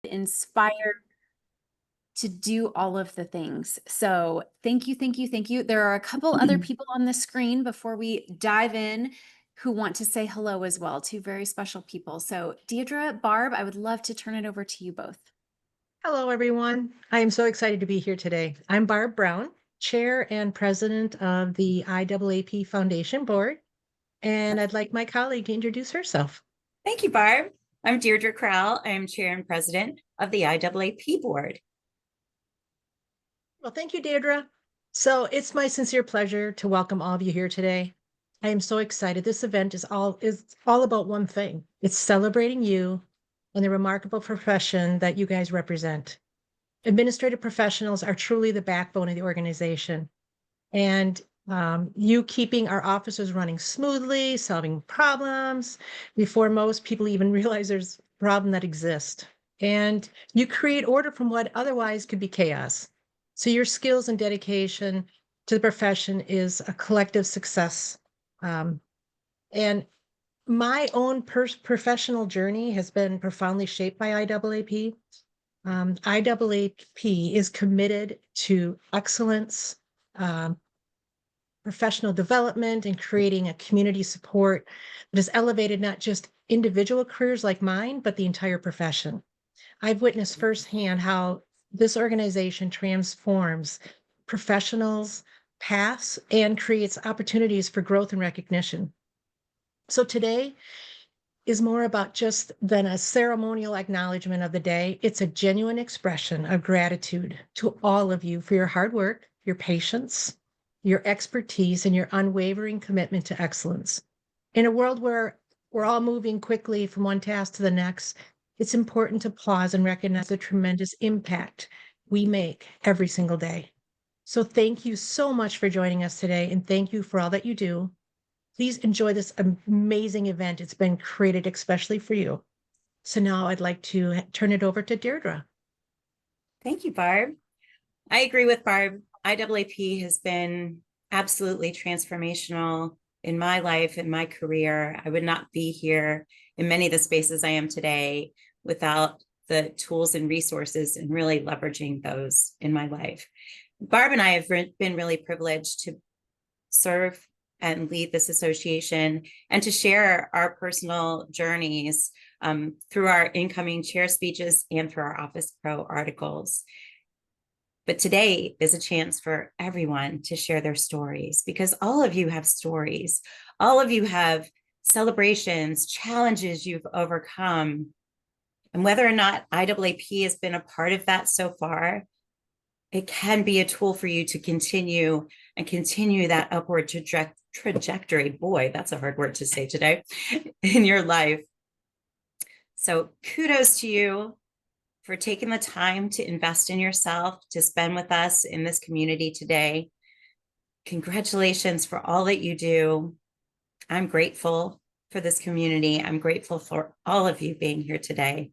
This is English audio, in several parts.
inspired to do all of the things. So thank you, thank you, thank you. There are a couple other people on the screen before we dive in who want to say hello as well, two very special people. So Deirdre, Barb, I would love to turn it over to you both. Hello, everyone. I am so excited to be here today. I'm Barb Brown, Chair and President of the IAAP Foundation Board, and I'd like my colleague to introduce herself. Thank you, Barb. I'm Deirdre Crowell. I am Chair and President of the IAAP Board. Well, thank you, Deirdre. So it's my sincere pleasure to welcome all of you here today. I am so excited. This event is all about one thing. It's celebrating you and the remarkable profession that you guys represent. Administrative professionals are truly the backbone of the organization. And you keeping our offices running smoothly, solving problems before most people even realize there's a problem that exists. And you create order from what otherwise could be chaos. So your skills and dedication to the profession is a collective success. And my own professional journey has been profoundly shaped by IAAP. IAAP is committed to excellence, professional development, and creating a community support that has elevated not just individual careers like mine, but the entire profession. I've witnessed firsthand how this organization transforms professionals' paths and creates opportunities for growth and recognition. So today is more about just than a ceremonial acknowledgement of the day. It's a genuine expression of gratitude to all of you for your hard work, your patience, your expertise, and your unwavering commitment to excellence. In a world where we're all moving quickly from one task to the next, it's important to pause and recognize the tremendous impact we make every single day. So thank you so much for joining us today, and thank you for all that you do. Please enjoy this amazing event. It's been created especially for you. So now I'd like to turn it over to Deirdre. Thank you, Barb. I agree with Barb. IAAP has been absolutely transformational in my life, in my career. I would not be here in many of the spaces I am today without the tools and resources and really leveraging those in my life. Barb and I have been really privileged to serve and lead this association and to share our personal journeys through our incoming chair speeches and through our Office Pro articles. But today is a chance for everyone to share their stories because all of you have stories. All of you have celebrations, challenges you've overcome. And whether or not IAAP has been a part of that so far, it can be a tool for you to continue that upward trajectory. Boy, that's a hard word to say today in your life. So kudos to you for taking the time to invest in yourself, to spend with us in this community today. Congratulations for all that you do. I'm grateful for this community. I'm grateful for all of you being here today.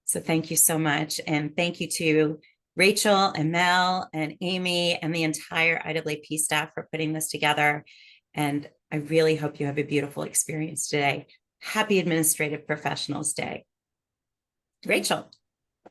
So thank you so much. And thank you to Rachel and Mel and Amy and the entire IAAP staff for putting this together. And I really hope you have a beautiful experience today. Happy Administrative Professionals Day. Rachel.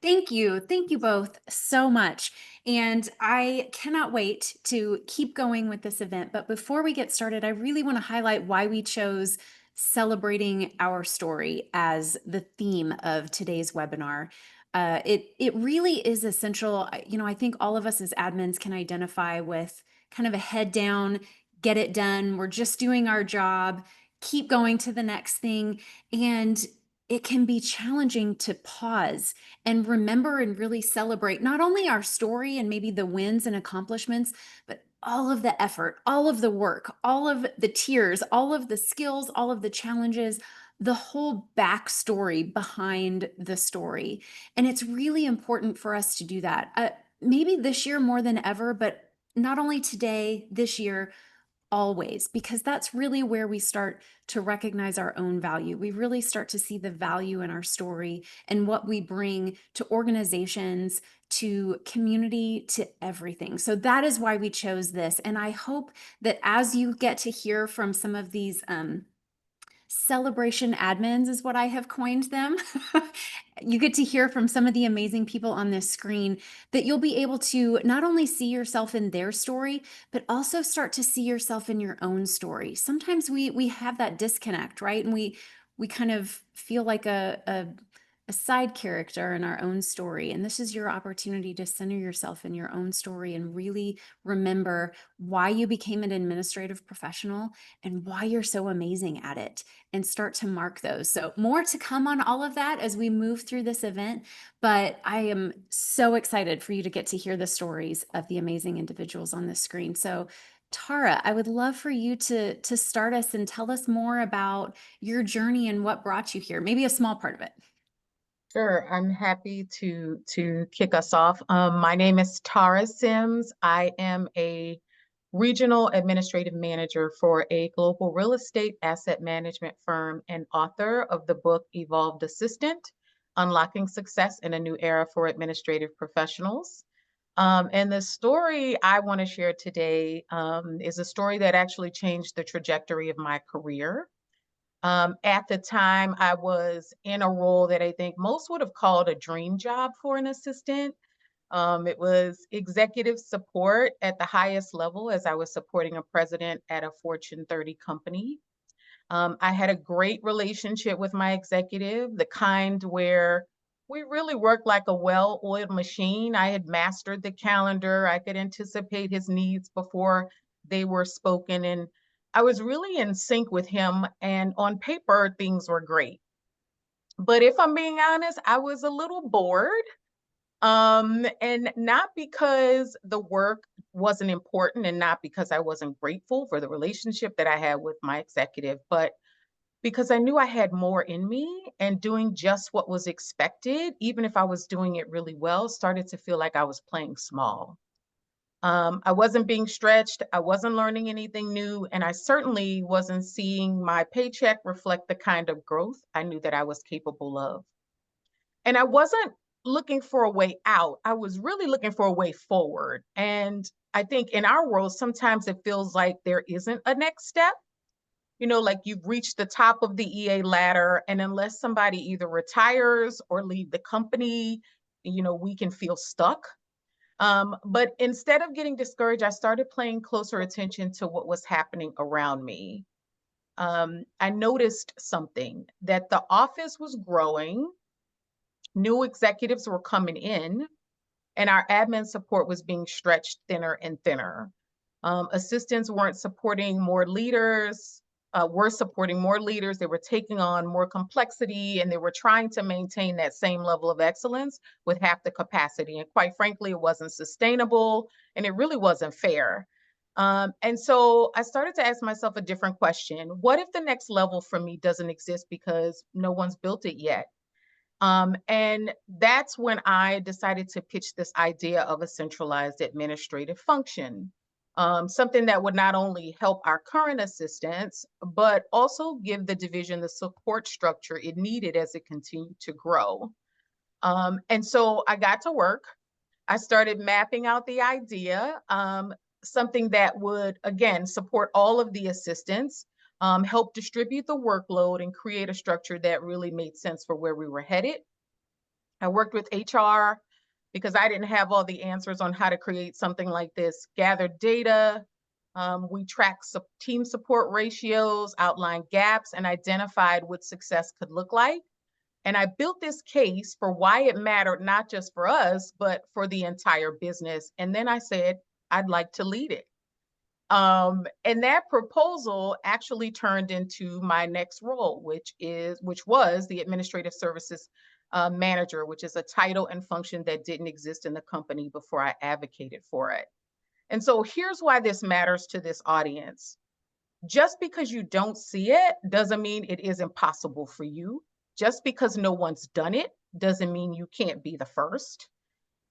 Thank you. Thank you both so much. And I cannot wait to keep going with this event. But before we get started, I really want to highlight why we chose celebrating our story as the theme of today's webinar. It really is essential. I think all of us as admins can identify with kind of a head down, get it done. We're just doing our job, keep going to the next thing. And it can be challenging to pause and remember and really celebrate not only our story and maybe the wins and accomplishments, but all of the effort, all of the work, all of the tears, all of the skills, all of the challenges, the whole backstory behind the story. And it's really important for us to do that. Maybe this year more than ever, but not only today, this year, always, because that's really where we start to recognize our own value. We really start to see the value in our story and what we bring to organizations, to community, to everything. So that is why we chose this. And I hope that as you get to hear from some of these celebration admins is what I have coined them. You get to hear from some of the amazing people on this screen that you'll be able to not only see yourself in their story, but also start to see yourself in your own story. Sometimes we have that disconnect, right? And we kind of feel like a side character in our own story. And this is your opportunity to center yourself in your own story and really remember why you became an administrative professional and why you're so amazing at it, and start to mark those. So, more to come on all of that as we move through this event. But I am so excited for you to get to hear the stories of the amazing individuals on this screen. So, Tara, I would love for you to start us and tell us more about your journey and what brought you here, maybe a small part of it. Sure, I'm happy to kick us off. My name is Tara Sims. I am a regional administrative manager for a global real estate asset management firm and author of the book Evolved Assistant: Unlocking Success in a New Era for Administrative Professionals. And the story I want to share today is a story that actually changed the trajectory of my career. At the time, I was in a role that I think most would have called a dream job for an assistant. It was executive support at the highest level, as I was supporting a president at a Fortune 30 company. I had a great relationship with my executive, the kind where we really worked like a well-oiled machine. I had mastered the calendar. I could anticipate his needs before they were spoken. And I was really in sync with him. And on paper, things were great. But if I'm being honest, I was a little bored. And not because the work wasn't important and not because I wasn't grateful for the relationship that I had with my executive, but because I knew I had more in me, and doing just what was expected, even if I was doing it really well, started to feel like I was playing small. I wasn't being stretched, I wasn't learning anything new, and I certainly wasn't seeing my paycheck reflect the kind of growth I knew that I was capable of. And I wasn't looking for a way out, I was really looking for a way forward. And I think in our world, sometimes it feels like there isn't a next step. Like you've reached the top of the EA ladder, and unless somebody either retires or leave the company, we can feel stuck. But instead of getting discouraged, I started paying closer attention to what was happening around me. I noticed something, that the office was growing, new executives were coming in, and our admin support was being stretched thinner and thinner. Assistants weren't supporting more leaders, were supporting more leaders. They were taking on more complexity, and they were trying to maintain that same level of excellence with half the capacity. And quite frankly, it wasn't sustainable, and it really wasn't fair. And so I started to ask myself a different question. What if the next level for me doesn't exist because no one's built it yet? And that's when I decided to pitch this idea of a centralized administrative function, something that would not only help our current assistants, but also give the division the support structure it needed as it continued to grow. And so I got to work. I started mapping out the idea, something that would, again, support all of the assistants, help distribute the workload, and create a structure that really made sense for where we were headed. I worked with HR because I didn't have all the answers on how to create something like this. Gathered data, we tracked team support ratios, outlined gaps, and identified what success could look like. And I built this case for why it mattered, not just for us, but for the entire business. And then I said, I'd like to lead it. And that proposal actually turned into my next role, which was the administrative services manager, which is a title and function that didn't exist in the company before I advocated for it. And so here's why this matters to this audience. Just because you don't see it doesn't mean it is impossible for you. Just because no one's done it doesn't mean you can't be the first.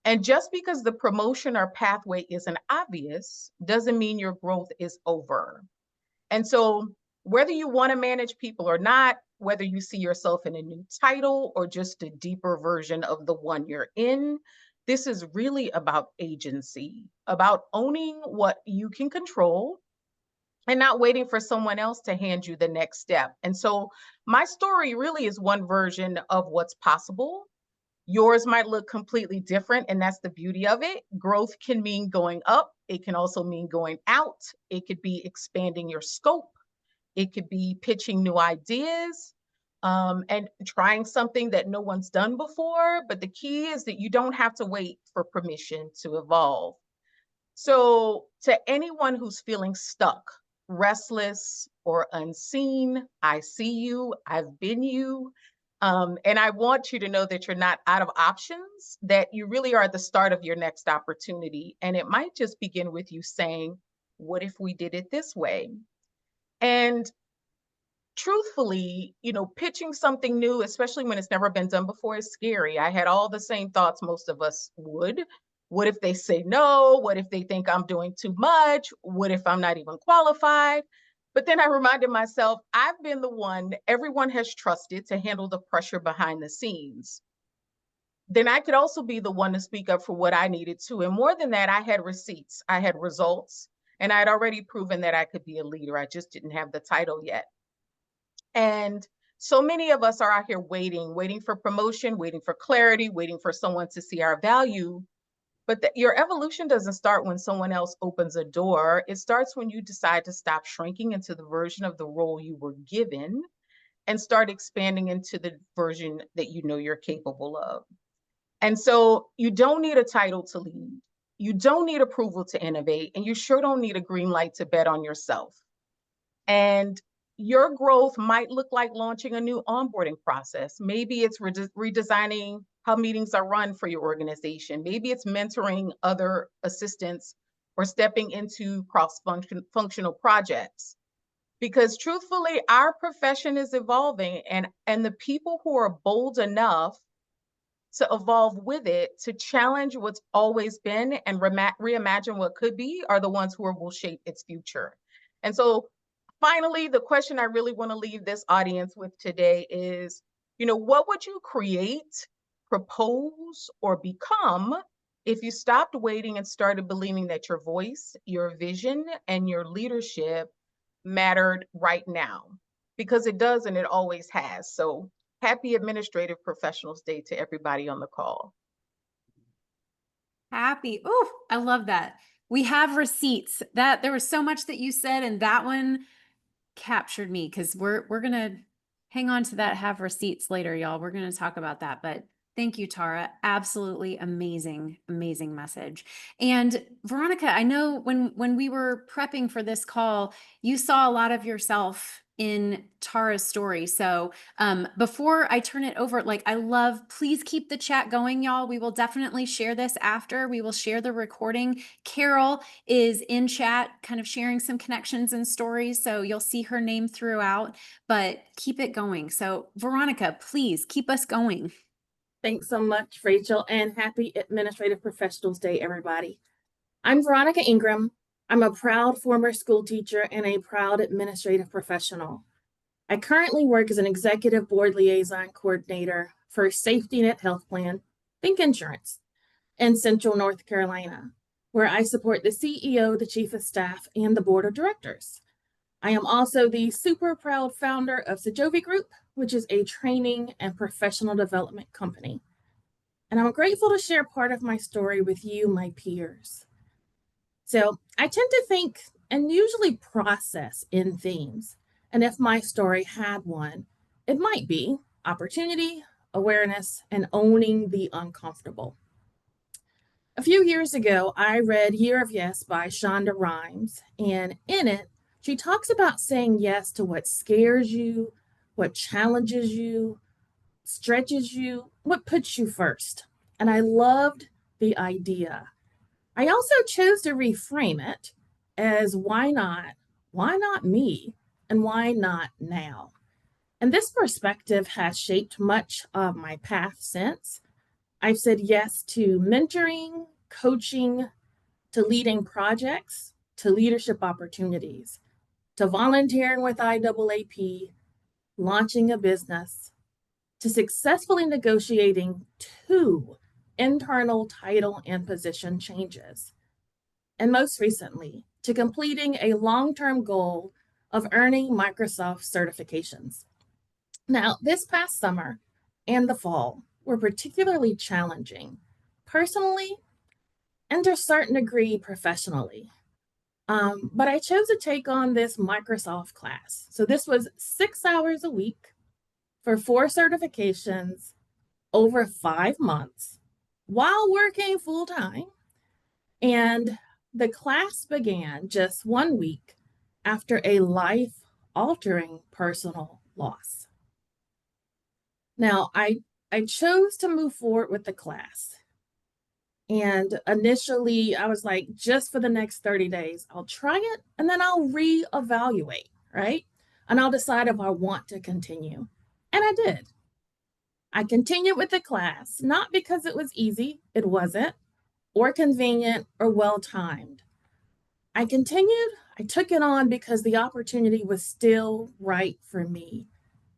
And just because the promotion or pathway isn't obvious doesn't mean your growth is over. And so whether you want to manage people or not, whether you see yourself in a new title or just a deeper version of the one you're in, this is really about agency, about owning what you can control, and not waiting for someone else to hand you the next step. And so my story really is one version of what's possible. Yours might look completely different, and that's the beauty of it. Growth can mean going up. It can also mean going out. It could be expanding your scope. It could be pitching new ideas, and trying something that no one's done before. But the key is that you don't have to wait for permission to evolve. So, to anyone who's feeling stuck, restless, or unseen, I see you, I've been you. And I want you to know that you're not out of options, that you really are at the start of your next opportunity. And it might just begin with you saying, what if we did it this way? And truthfully, pitching something new, especially when it's never been done before, is scary. I had all the same thoughts most of us would. What if they say no? What if they think I'm doing too much? What if I'm not even qualified? But then I reminded myself, I've been the one everyone has trusted to handle the pressure behind the scenes. Then I could also be the one to speak up for what I needed to. And more than that, I had receipts, I had results, and I had already proven that I could be a leader. I just didn't have the title yet. And so many of us are out here waiting for promotion, waiting for clarity, waiting for someone to see our value. But your evolution doesn't start when someone else opens a door. It starts when you decide to stop shrinking into the version of the role you were given and start expanding into the version that you know you're capable of. And so you don't need a title to lead. You don't need approval to innovate, and you sure don't need a green light to bet on yourself. And your growth might look like launching a new onboarding process. Maybe it's redesigning how meetings are run for your organization. Maybe it's mentoring other assistants or stepping into cross-functional projects. Because truthfully, our profession is evolving, and the people who are bold enough to evolve with it, to challenge what's always been and reimagine what could be, are the ones who will shape its future. And so finally, the question I really want to leave this audience with today is, what would you create, propose, or become if you stopped waiting and started believing that your voice, your vision, and your leadership mattered right now? Because it does, and it always has. So happy Administrative Professionals Day to everybody on the call. Happy. Oh, I love that. We have receipts. That there was so much that you said, and that one captured me because we're gonna hang on to that have receipts later, y'all. We're gonna talk about that. But thank you, Tara. Absolutely amazing, amazing message. And Veronica, I know when we were prepping for this call, you saw a lot of yourself in Tara's story. So before I turn it over, please keep the chat going, y'all. We will definitely share this after. We will share the recording. Carol is in chat, kind of sharing some connections and stories. So you'll see her name throughout, but keep it going. So Veronica, please keep us going. Thanks so much, Rachel, and happy Administrative Professionals Day, everybody. I'm Veronica Ingram. I'm a proud former school teacher and a proud administrative professional. I currently work as an executive board liaison coordinator for Safety Net Health Plan, Think Insurance, in Central North Carolina, where I support the CEO, the chief of staff, and the board of directors. I am also the super proud founder of Sajovi Group, which is a training and professional development company. And I'm grateful to share part of my story with you, my peers. So I tend to think and usually process in themes. And if my story had one, it might be opportunity, awareness, and owning the uncomfortable. A few years ago, I read Year of Yes by Shonda Rhimes, and in it, she talks about saying yes to what scares you, what challenges you, stretches you, what puts you first. And I loved the idea. I also chose to reframe it as why not me, and why not now? And this perspective has shaped much of my path since. I've said yes to mentoring, coaching, to leading projects, to leadership opportunities, to volunteering with IAAP, launching a business, to successfully negotiating 2 internal title and position changes, and most recently, to completing a long-term goal of earning Microsoft certifications. Now, this past summer and the fall were particularly challenging, personally and to a certain degree professionally. But I chose to take on this Microsoft class. So this was 6 hours a week for 4 certifications over 5 months while working full time. And the class began just 1 week after a life-altering personal loss. Now, I chose to move forward with the class. And initially, I was like, just for the next 30 days, I'll try it and then I'll reevaluate, right? And I'll decide if I want to continue. And I did. I continued with the class, not because it was easy, it wasn't, or convenient or well timed. I continued, I took it on because the opportunity was still right for me.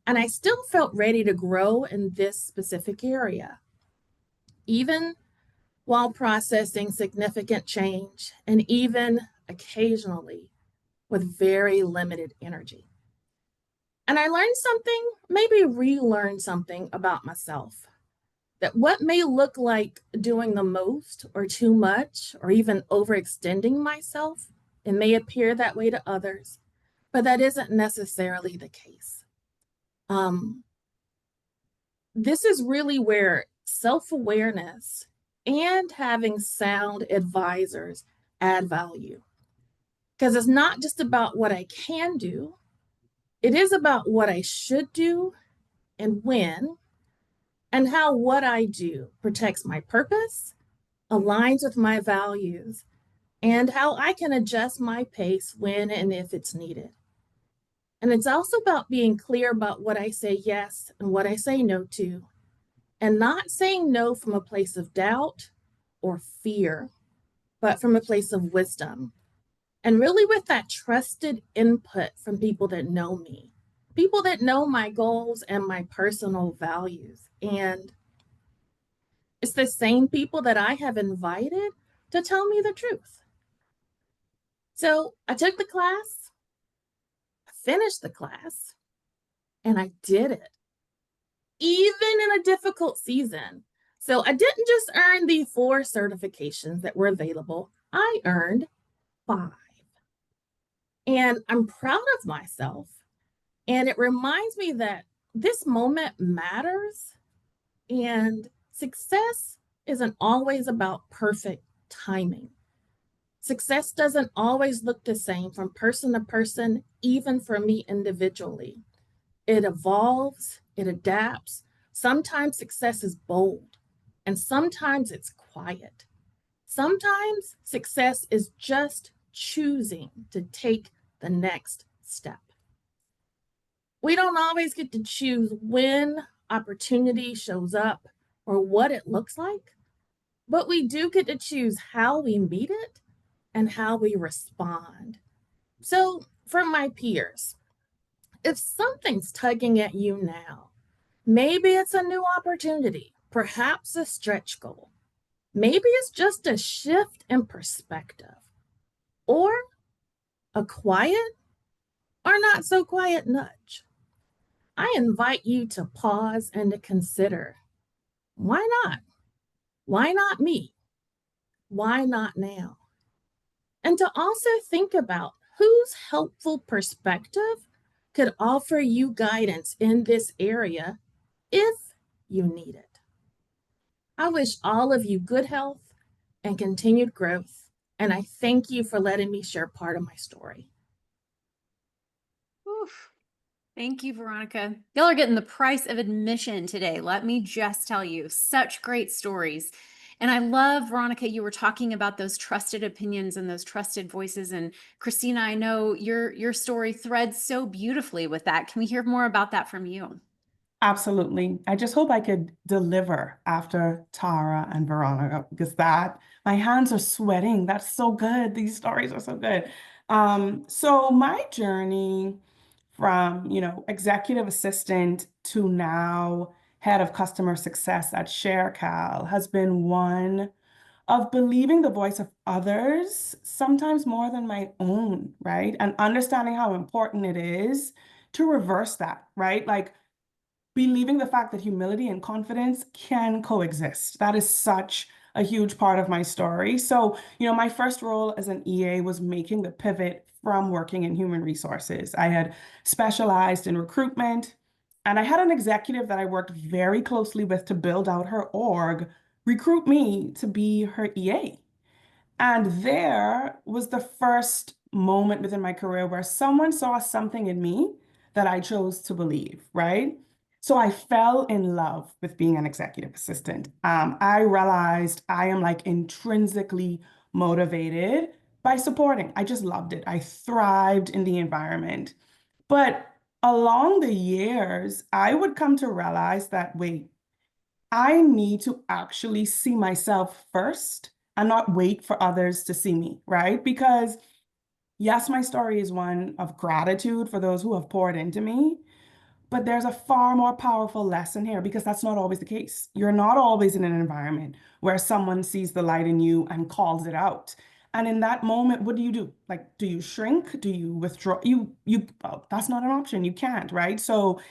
And I still felt ready to grow in this specific area, even while processing significant change and even occasionally with very limited energy. And I learned something, maybe relearned something about myself, that what may look like doing the most or too much or even overextending myself, it may appear that way to others, but that isn't necessarily the case. This is really where self-awareness and having sound advisors add value. Because it's not just about what I can do, it is about what I should do and when, and how what I do protects my purpose, aligns with my values, and how I can adjust my pace when and if it's needed. And it's also about being clear about what I say yes and what I say no to, and not saying no from a place of doubt or fear, but from a place of wisdom. And really with that trusted input from people that know me, people that know my goals and my personal values. And it's the same people that I have invited to tell me the truth. So I took the class, I finished the class, and I did it, even in a difficult season. So I didn't just earn the 4 certifications that were available, I earned 5. And I'm proud of myself. And it reminds me that this moment matters, and success isn't always about perfect timing. Success doesn't always look the same from person to person, even for me individually. It evolves, it adapts. Sometimes success is bold, and sometimes it's quiet. Sometimes success is just choosing to take the next step. We don't always get to choose when opportunity shows up or what it looks like, but we do get to choose how we meet it and how we respond. So, for my peers, if something's tugging at you now, maybe it's a new opportunity, perhaps a stretch goal, maybe it's just a shift in perspective, or a quiet or not so quiet nudge. I invite you to pause and to consider, why not? Why not me? Why not now? And to also think about whose helpful perspective could offer you guidance in this area if you need it. I wish all of you good health and continued growth, and I thank you for letting me share part of my story. Oof. Thank you, Veronica. Y'all are getting the price of admission today. Let me just tell you, such great stories. And I love, Veronica, you were talking about those trusted opinions and those trusted voices. And Christina, I know your story threads so beautifully with that. Can we hear more about that from you? Absolutely. I just hope I could deliver after Tara and Veronica because my hands are sweating. That's so good. These stories are so good. So my journey from, executive assistant to now head of customer success at ShareCal has been one of believing the voice of others, sometimes more than my own, right? And understanding how important it is to reverse that, right? Like believing the fact that humility and confidence can coexist. That is such a huge part of my story. So, my first role as an EA was making the pivot from working in human resources. I had specialized in recruitment, and I had an executive that I worked very closely with to build out her org, recruit me to be her EA. And there was the first moment within my career where someone saw something in me that I chose to believe, right? So I fell in love with being an executive assistant. I realized I am like intrinsically motivated by supporting. I just loved it. I thrived in the environment. But along the years, I would come to realize that, wait, I need to actually see myself first and not wait for others to see me, right? Because yes, my story is one of gratitude for those who have poured into me, but there's a far more powerful lesson here because that's not always the case. You're not always in an environment where someone sees the light in you and calls it out. And in that moment, what do? Like, do you shrink? Do you withdraw? Well, that's not an option. You can't, right? So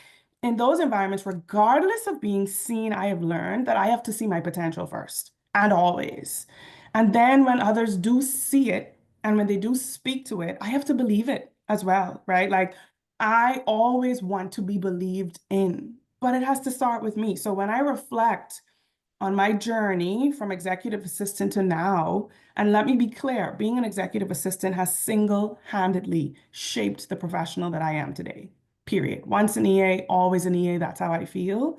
in those environments, regardless of being seen, I have learned that I have to see my potential first and always. And then when others do see it and when they do speak to it, I have to believe it as well, right? Like I always want to be believed in, but it has to start with me. So when I reflect on my journey from executive assistant to now, and let me be clear, being an executive assistant has single-handedly shaped the professional that I am today. Period. Once an EA, always an EA. That's how I feel.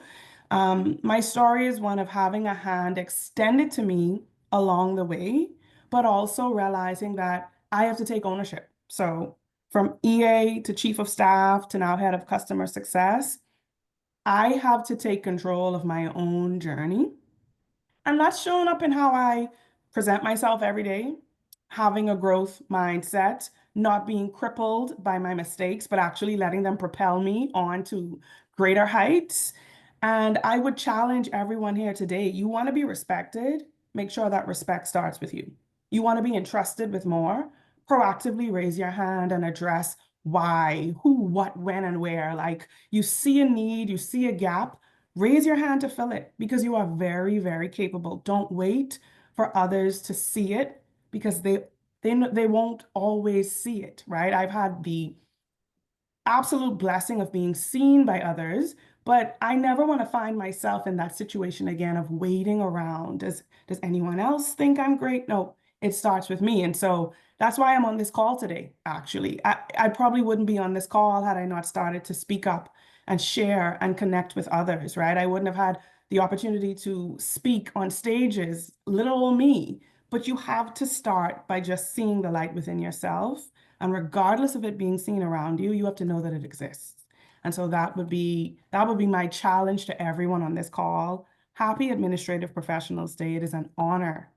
My story is one of having a hand extended to me along the way, but also realizing that I have to take ownership. So from EA to chief of staff to now head of customer success, I have to take control of my own journey. And that's showing up in how I present myself every day, having a growth mindset, not being crippled by my mistakes, but actually letting them propel me on to greater heights. And I would challenge everyone here today. You want to be respected, make sure that respect starts with you. You want to be entrusted with more, proactively raise your hand and address why, who, what, when, and where. Like you see a need, you see a gap, raise your hand to fill it because you are very, very capable. Don't wait for others to see it because they won't always see it, right? I've had the absolute blessing of being seen by others, but I never want to find myself in that situation again of waiting around. Does anyone else think I'm great? No, it starts with me. And so that's why I'm on this call today, actually. I probably wouldn't be on this call had I not started to speak up and share and connect with others, right? I wouldn't have had the opportunity to speak on stages, little old me. But you have to start by just seeing the light within yourself, and regardless of it being seen around you, you have to know that it exists. And so that would be my challenge to everyone on this call. Happy Administrative Professionals Day. It is an honor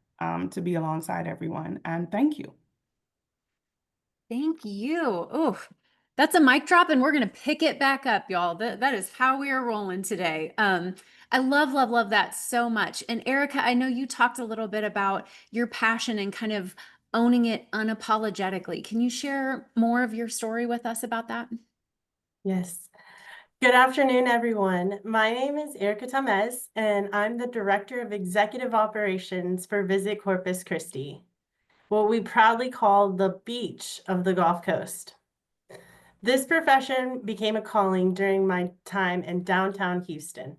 to be alongside everyone. And thank you. Thank you. Oh, that's a mic drop, and we're going to pick it back up, y'all. That is how we are rolling today. I love, love, love that so much. And Erica, I know you talked a little bit about your passion and kind of owning it unapologetically. Can you share more of your story with us about that? Yes. Good afternoon, everyone. My name is Erica Tamez, and I'm the Director of Executive Operations for Visit Corpus Christi, what we proudly call the beach of the Gulf Coast. This profession became a calling during my time in downtown Houston.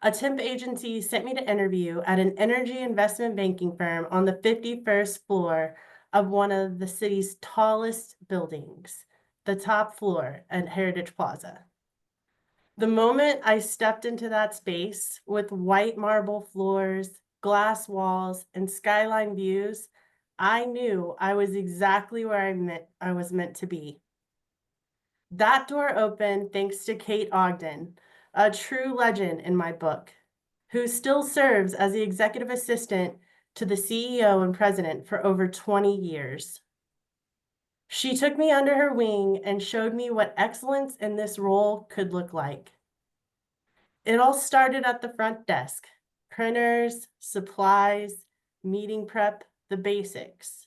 A temp agency sent me to interview at an energy investment banking firm on the 51st floor of one of the city's tallest buildings, the top floor at Heritage Plaza. The moment I stepped into that space with white marble floors, glass walls, and skyline views, I knew I was exactly where I was meant to be. That door opened thanks to Kate Ogden, a true legend in my book, who still serves as the executive assistant to the CEO and president for over 20 years. She took me under her wing and showed me what excellence in this role could look like. It all started at the front desk: printers, supplies, meeting prep, the basics.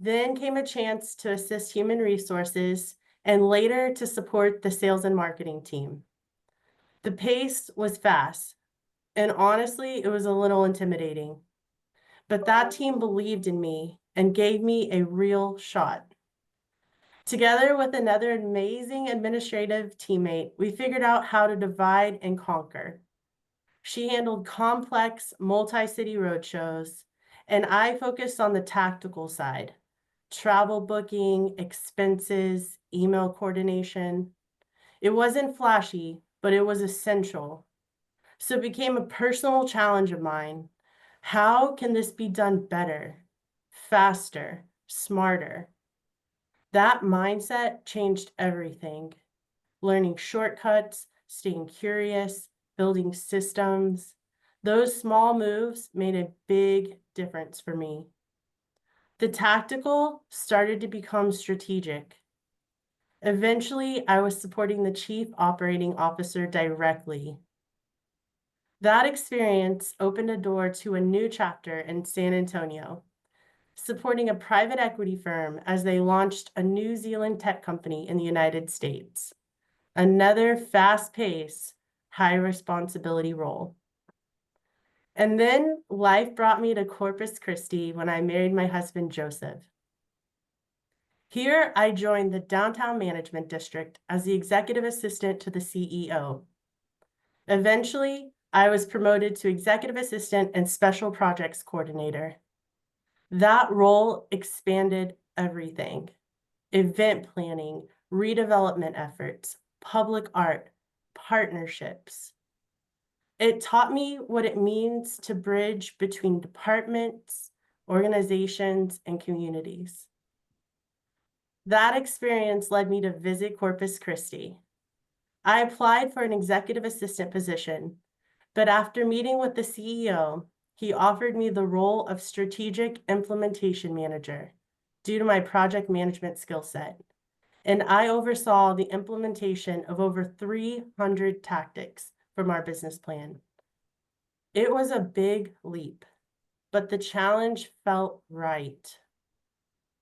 Then came a chance to assist human resources and later to support the sales and marketing team. The pace was fast, and honestly, it was a little intimidating. But that team believed in me and gave me a real shot. Together with another amazing administrative teammate, we figured out how to divide and conquer. She handled complex multi-city roadshows, and I focused on the tactical side, travel booking, expenses, email coordination. It wasn't flashy, but it was essential. So it became a personal challenge of mine. How can this be done better, faster, smarter? That mindset changed everything. Learning shortcuts, staying curious, building systems. Those small moves made a big difference for me. The tactical started to become strategic. Eventually, I was supporting the Chief Operating Officer directly. That experience opened a door to a new chapter in San Antonio, supporting a private equity firm as they launched a New Zealand tech company in the United States. Another fast-paced, high-responsibility role. And then life brought me to Corpus Christi when I married my husband, Joseph. Here, I joined the Downtown Management District as the executive assistant to the CEO. Eventually, I was promoted to executive assistant and special projects coordinator. That role expanded everything: event planning, redevelopment efforts, public art, partnerships. It taught me what it means to bridge between departments, organizations, and communities. That experience led me to visit Corpus Christi. I applied for an executive assistant position, but after meeting with the CEO, he offered me the role of strategic implementation manager due to my project management skill set. And I oversaw the implementation of over 300 tactics from our business plan. It was a big leap, but the challenge felt right.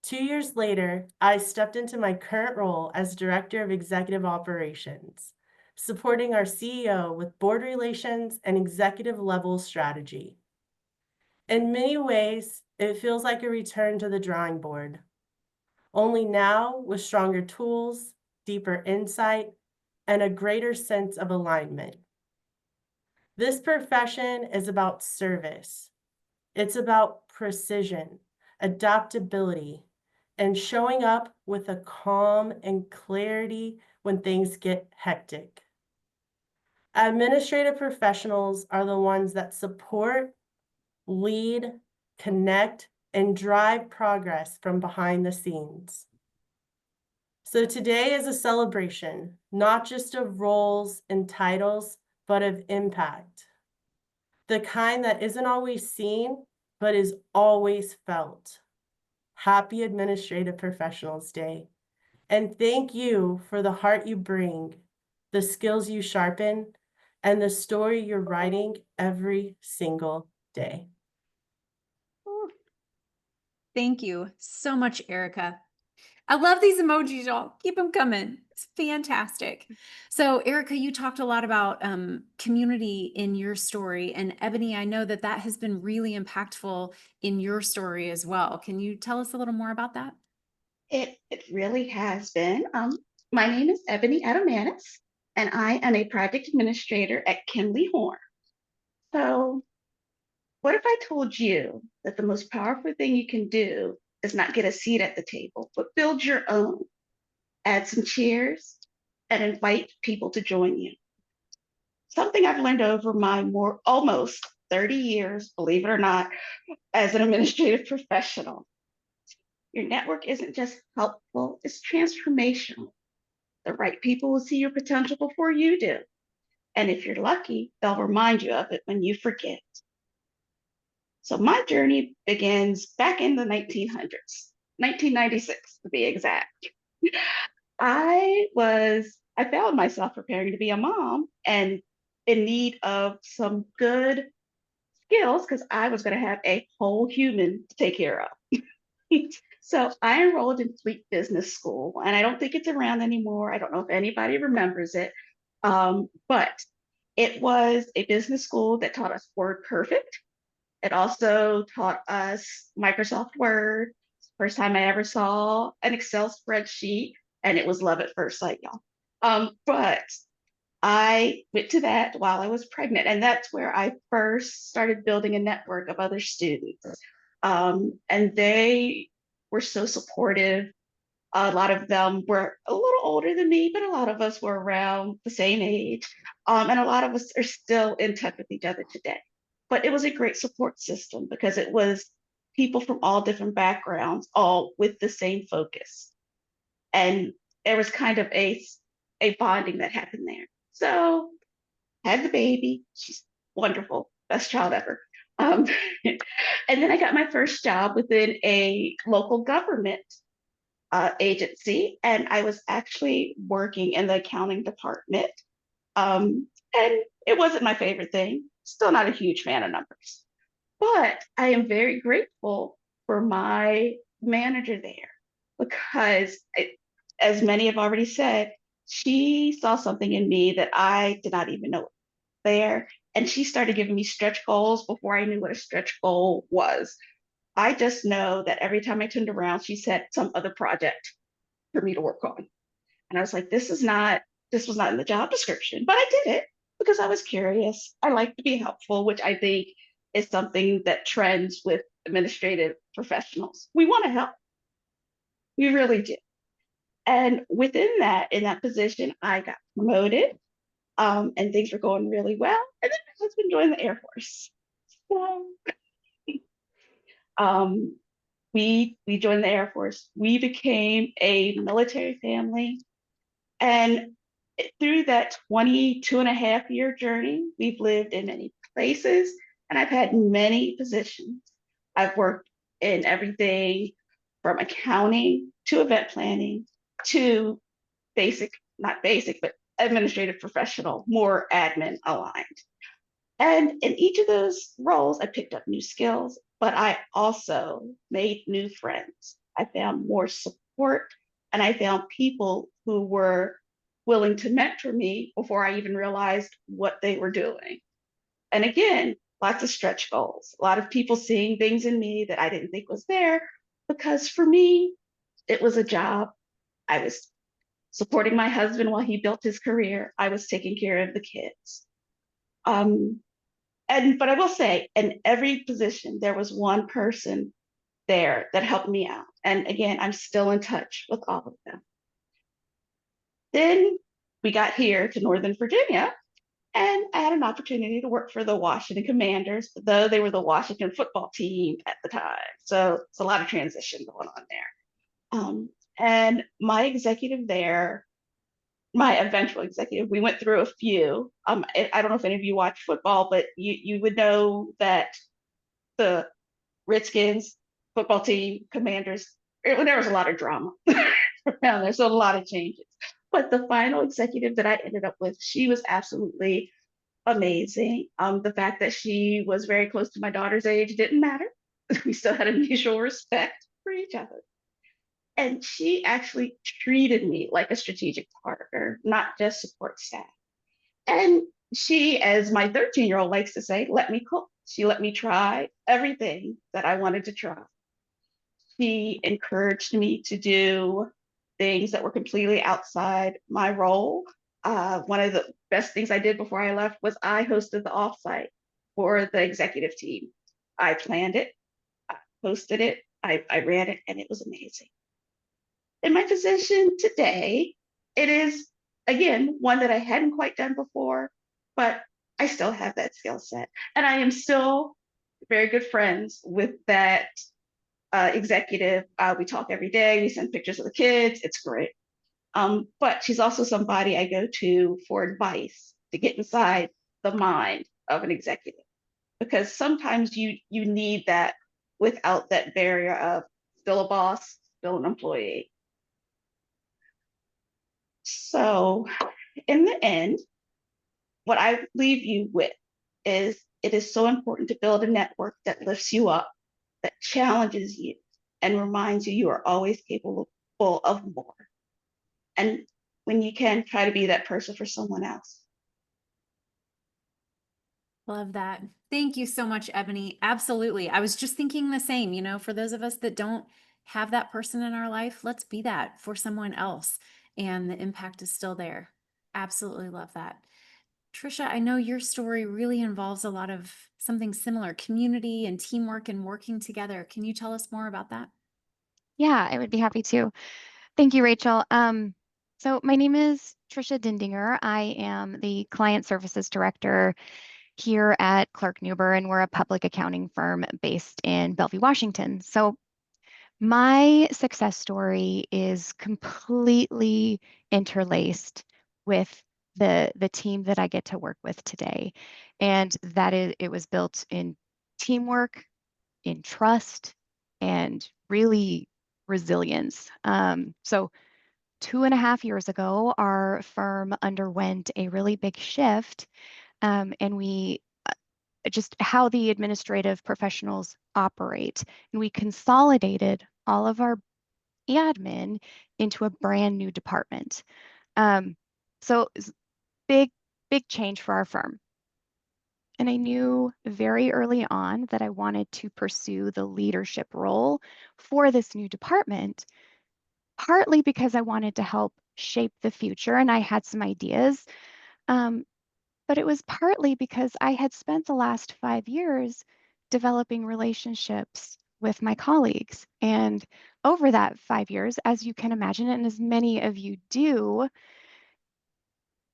2 years later, I stepped into my current role as Director of Executive Operations, supporting our CEO with board relations and executive level strategy. In many ways, it feels like a return to the drawing board, only now with stronger tools, deeper insight, and a greater sense of alignment. This profession is about service. It's about precision, adaptability, and showing up with a calm and clarity when things get hectic. Administrative professionals are the ones that support, lead, connect, and drive progress from behind the scenes. So today is a celebration, not just of roles and titles, but of impact. The kind that isn't always seen, but is always felt. Happy Administrative Professionals Day. And thank you for the heart you bring, the skills you sharpen, and the story you're writing every single day. Thank you so much, Erica. I love these emojis, y'all. Keep them coming. It's fantastic. So, Erica, you talked a lot about community in your story. And Ebony, I know that that has been really impactful in your story as well. Can you tell us a little more about that? It really has been. My name is Ebony Adamanis, and I am a project administrator at Kinley Horn. So, what if I told you that the most powerful thing you can do is not get a seat at the table, but build your own? Add some chairs and invite people to join you. Something I've learned over my almost 30 years, believe it or not, as an administrative professional. Your network isn't just helpful, it's transformational. The right people will see your potential before you do. And if you're lucky, they'll remind you of it when you forget. So my journey begins back in the 1900s, 1996 to be exact. I found myself preparing to be a mom and in need of some good skills because I was going to have a whole human to take care of. So I enrolled in Fleet Business School, and I don't think it's around anymore. I don't know if anybody remembers it, but it was a business school that taught us Word Perfect. It also taught us Microsoft Word. First time I ever saw an Excel spreadsheet, and it was love at first sight, y'all. But I went to that while I was pregnant, and that's where I first started building a network of other students. And they were so supportive. A lot of them were a little older than me, but a lot of us were around the same age. And a lot of us are still in touch with each other today. But it was a great support system because it was people from all different backgrounds, all with the same focus. And there was kind of a bonding that happened there. So had the baby. She's wonderful, best child ever. Um, and then I got my first job within a local government agency, and I was actually working in the accounting department. And it wasn't my favorite thing. Still not a huge fan of numbers, but I am very grateful for my manager there because, as many have already said, she saw something in me that I did not even know there. And she started giving me stretch goals before I knew what a stretch goal was. I just know that every time I turned around, she said some other project for me to work on. And I was like, this was not in the job description, but I did it because I was curious. I like to be helpful, which I think is something that trends with administrative professionals. We want to help. We really do. And within that, in that position, I got promoted, and things were going really well. And then my husband joined the Air Force. So um, we joined the Air Force. We became a military family. And through that 22.5 year journey, we've lived in many places and I've had many positions. I've worked in everything from accounting to event planning to basic, not basic, but administrative professional, more admin aligned. And in each of those roles, I picked up new skills, but I also made new friends. I found more support and I found people who were willing to mentor me before I even realized what they were doing. And again, lots of stretch goals, a lot of people seeing things in me that I didn't think was there, because for me, it was a job. I was supporting my husband while he built his career. I was taking care of the kids. Um, but I will say, in every position, there was one person there that helped me out. And again, I'm still in touch with all of them. Then we got here to Northern Virginia, and I had an opportunity to work for the Washington Commanders, though they were the Washington football team at the time. So it's a lot of transition going on there. And my executive there, my eventual executive, we went through a few. I don't know if any of you watch football, but you would know that the Redskins football team, Commanders, there was a lot of drama around there, so a lot of changes. But the final executive that I ended up with, she was absolutely amazing. The fact that she was very close to my daughter's age didn't matter. We still had a mutual respect for each other. And she actually treated me like a strategic partner, not just support staff. And she, as my 13-year-old likes to say, let me cook. She let me try everything that I wanted to try. She encouraged me to do things that were completely outside my role. One of the best things I did before I left was I hosted the offsite for the executive team. I planned it, I hosted it, I ran it, and it was amazing. In my position today, it is, again, one that I hadn't quite done before, but I still have that skill set. And I am still very good friends with that executive. We talk every day, we send pictures of the kids, it's great. But she's also somebody I go to for advice to get inside the mind of an executive, because sometimes you need that without that barrier of still a boss, still an employee. So in the end, what I leave you with is it is so important to build a network that lifts you up, that challenges you, and reminds you you are always capable of more. And when you can, try to be that person for someone else. Love that. Thank you so much, Ebony. Absolutely. I was just thinking the same, for those of us that don't have that person in our life, let's be that for someone else. And the impact is still there. Absolutely love that. Trisha, I know your story really involves a lot of something similar, community and teamwork and working together. Can you tell us more about that? Yeah, I would be happy to. Thank you, Rachel. So my name is Trisha Dindinger. I am the Client Services Director here at Clark Nuber, and we're a public accounting firm based in Bellevue, Washington. So my success story is completely interlaced with the team that I get to work with today. And that is, it was built in teamwork, in trust, and really resilience. So 2.5 years ago, our firm underwent a really big shift, and we just how the administrative professionals operate. And we consolidated all of our admin into a brand new department. So it's big, big change for our firm. And I knew very early on that I wanted to pursue the leadership role for this new department, partly because I wanted to help shape the future and I had some ideas. But it was partly because I had spent the last 5 years developing relationships with my colleagues. And over that 5 years, as you can imagine, and as many of you do,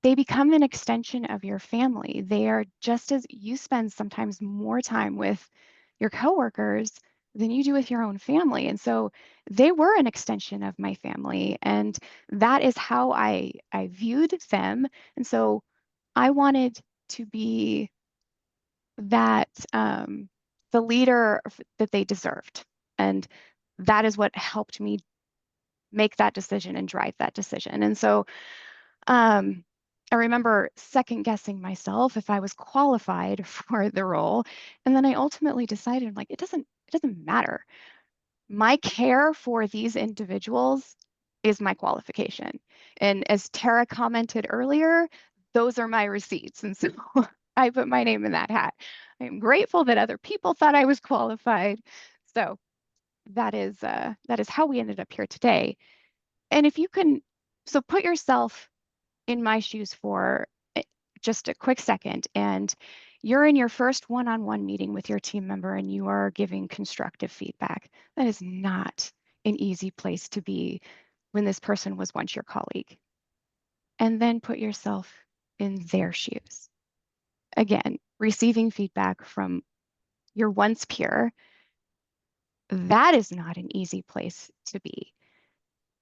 they become an extension of your family. They are just as you spend sometimes more time with your coworkers than you do with your own family. And so they were an extension of my family. And that is how I viewed them. And so I wanted to be that the leader that they deserved. And that is what helped me make that decision and drive that decision. And so I remember second guessing myself if I was qualified for the role. And then I ultimately decided, like, it doesn't matter. My care for these individuals is my qualification. And as Tara commented earlier, those are my receipts. And so I put my name in that hat. I'm grateful that other people thought I was qualified. So that is how we ended up here today. And if you can, so put yourself in my shoes for just a quick second, and you're in your first one-on-one meeting with your team member and you are giving constructive feedback. That is not an easy place to be when this person was once your colleague. And then put yourself in their shoes. Again, receiving feedback from your once peer, that is not an easy place to be.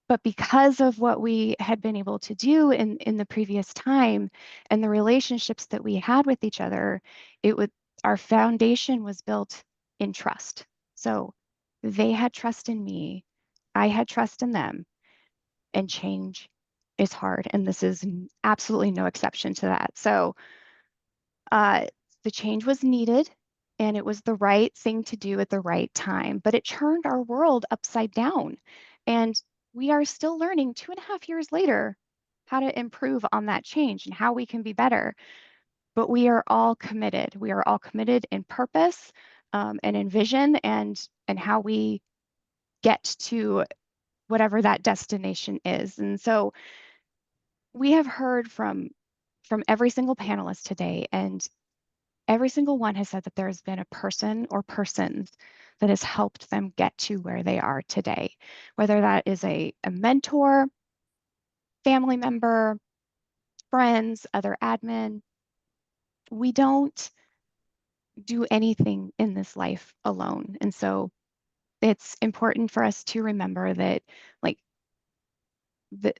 But because of what we had been able to do in the previous time and the relationships that we had with each other, our foundation was built in trust. So they had trust in me, I had trust in them, and change is hard. And this is absolutely no exception to that. So the change was needed and it was the right thing to do at the right time, but it turned our world upside down. And we are still learning 2.5 years later how to improve on that change and how we can be better. But we are all committed. We are all committed in purpose and in vision and how we get to whatever that destination is. And so we have heard from every single panelist today, and every single one has said that there has been a person or persons that has helped them get to where they are today, whether that is a mentor, family member, friends, other admin. We don't do anything in this life alone. And so it's important for us to remember that, like, the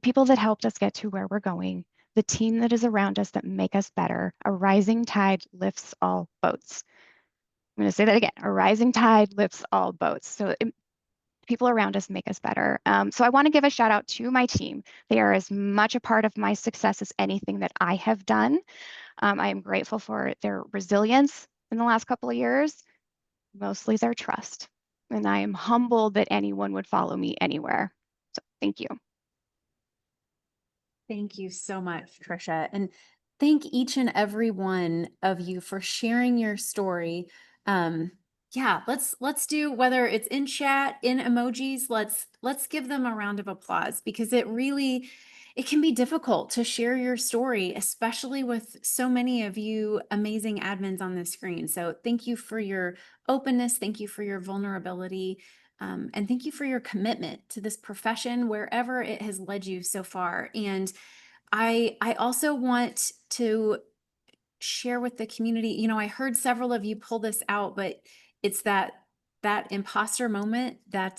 people that helped us get to where we're going, the team that is around us that make us better, a rising tide lifts all boats. I'm going to say that again, a rising tide lifts all boats. So people around us make us better. So I want to give a shout out to my team. They are as much a part of my success as anything that I have done. I am grateful for their resilience in the last couple of years, mostly their trust. And I am humbled that anyone would follow me anywhere. So thank you. Thank you so much, Trisha. And thank each and every one of you for sharing your story. Yeah, let's do, whether it's in chat, in emojis, let's give them a round of applause, because it can be difficult to share your story, especially with so many of you amazing admins on the screen. So thank you for your openness. Thank you for your vulnerability. And thank you for your commitment to this profession, wherever it has led you so far. And I also want to share with the community, I heard several of you pull this out, but it's that imposter moment, that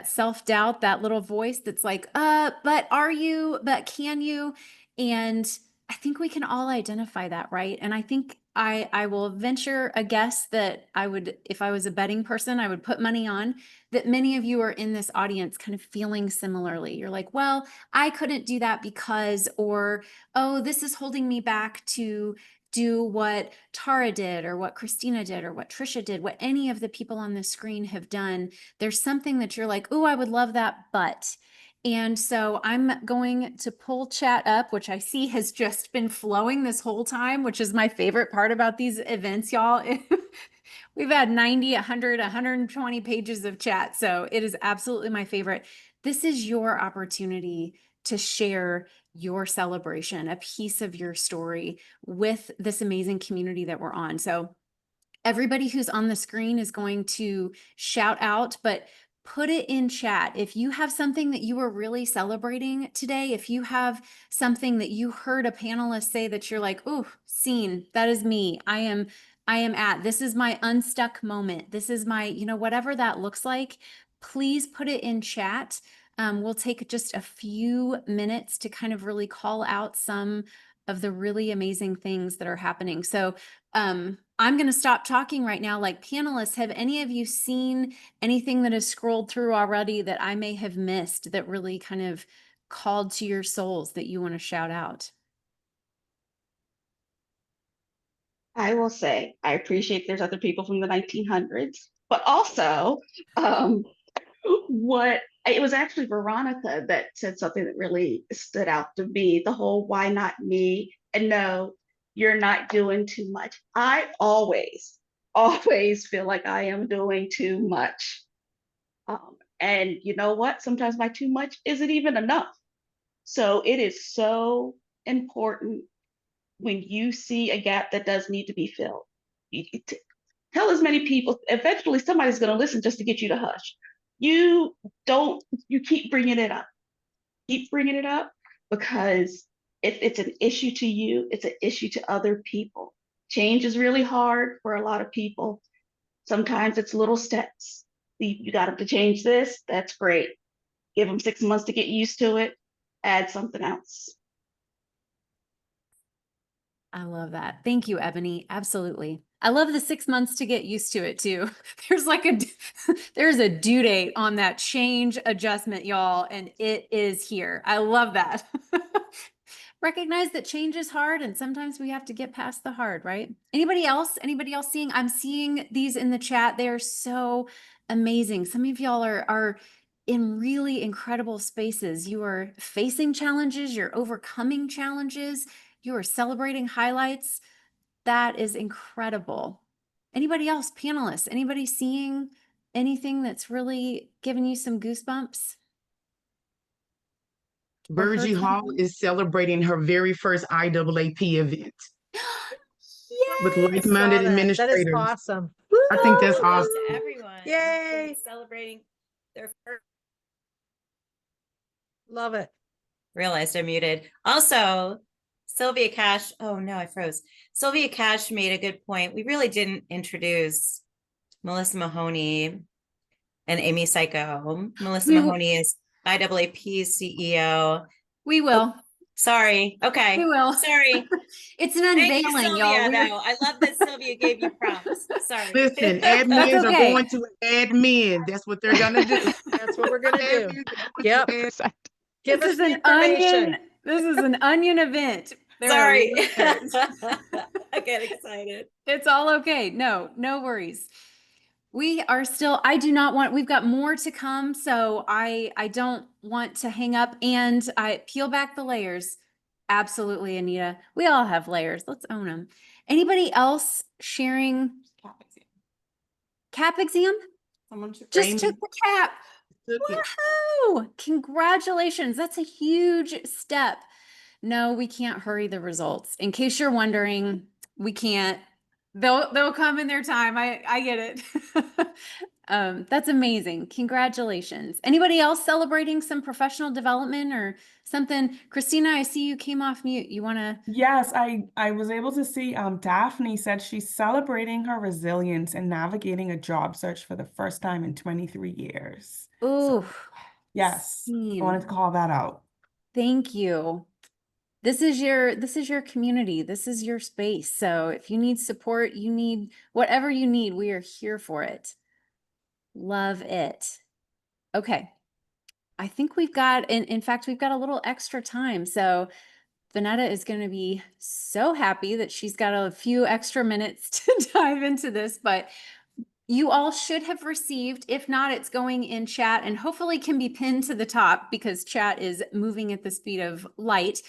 self-doubt, that little voice that's like, but are you, but can you? And I think we can all identify that, right? And I think I will venture a guess that I would, if I was a betting person, I would put money on that many of you are in this audience kind of feeling similarly. You're like, well, I couldn't do that because, or, oh, this is holding me back to do what Tara did, or what Christina did, or what Trisha did, what any of the people on the screen have done. There's something that you're like, oh, I would love that, but. And so I'm going to pull chat up, which I see has just been flowing this whole time, which is my favorite part about these events, y'all. We've had 90, 100, 120 pages of chat. So it is absolutely my favorite. This is your opportunity to share your celebration, a piece of your story with this amazing community that we're on. So everybody who's on the screen is going to shout out, but put it in chat. If you have something that you are really celebrating today, if you have something that you heard a panelist say that you're like, oh, seen, that is me. I am this is my unstuck moment. This is my, whatever that looks like, please put it in chat. We'll take just a few minutes to kind of really call out some of the really amazing things that are happening. So I'm going to stop talking right now. Like, panelists, have any of you seen anything that has scrolled through already that I may have missed that really kind of called to your souls that you want to shout out? I will say, I appreciate there's other people from the 1900s, but also, it was actually Veronica that said something that really stood out to me, the whole why not me? And no, you're not doing too much. I always feel like I am doing too much. And you know what? Sometimes my too much isn't even enough. So it is so important when you see a gap that does need to be filled. Tell as many people, eventually somebody's going to listen just to get you to hush. You keep bringing it up. Keep bringing it up, because if it's an issue to you, it's an issue to other people. Change is really hard for a lot of people. Sometimes it's little steps. You got them to change this, that's great. Give them 6 months to get used to it, add something else. I love that. Thank you, Ebony. Absolutely. I love the 6 months to get used to it too. There's a due date on that change adjustment, y'all, and it is here. I love that. Recognize that change is hard, and sometimes we have to get past the hard, right? Anybody else? Anybody else seeing? I'm seeing these in the chat. They are so amazing. Some of y'all are in really incredible spaces. You are facing challenges, you're overcoming challenges, you are celebrating highlights. That is incredible. Anybody else, panelists, anybody seeing anything that's really giving you some goosebumps? Virgie Hall is celebrating her very first IAAP event with Yay! like-minded That is administrators. awesome. I think that's To awesome. everyone. Yay! Celebrating their first. Love it. Realized I muted. Also, Sylvia Cash. Oh no, I froze. Sylvia Cash made a good point. We really didn't introduce Melissa Mahoney and Amy Psycho. Melissa Mahoney is IAAP CEO. We will. Sorry. Okay. We will. Sorry. It's an Thank you, unveiling, y'all. Sylvia, though. I love that Sylvia gave you props. Sorry. Listen, That's admins are okay. going to admin. That's what they're gonna do. That's what we're gonna do. Admins are going Yep. to admin. Give This us is the an information. onion. This is an onion event. There are Sorry. layers. I get excited. It's all okay. No worries. We are still, I do not want, we've got more to come, so I don't want to hang up, and I peel back the layers. Absolutely, Anita. We all have layers. Let's own them. Anybody else sharing cap exam? Someone should Just Amy took the cap. took it. Woohoo! Congratulations. That's a huge step. No, we can't hurry the results. In case you're wondering, we can't. They'll come in their time. I get it. That's amazing. Congratulations. Anybody else celebrating some professional development or something? Christina, I see you came off mute. You want to? Yes, I was able to see Daphne said she's celebrating her resilience and navigating a job search for the first time in 23 years. Ooh, Yes, I seen. wanted to call that out. Thank you. This is your community. This is your space. So if you need support, you need whatever you need, we are here for it. Love it. Okay. I think we've got, in fact, we've got a little extra time. So Vanetta is going to be so happy that she's got a few extra minutes to dive into this, but you all should have received. If not, it's going in chat and hopefully can be pinned to the top because chat is moving at the speed of light.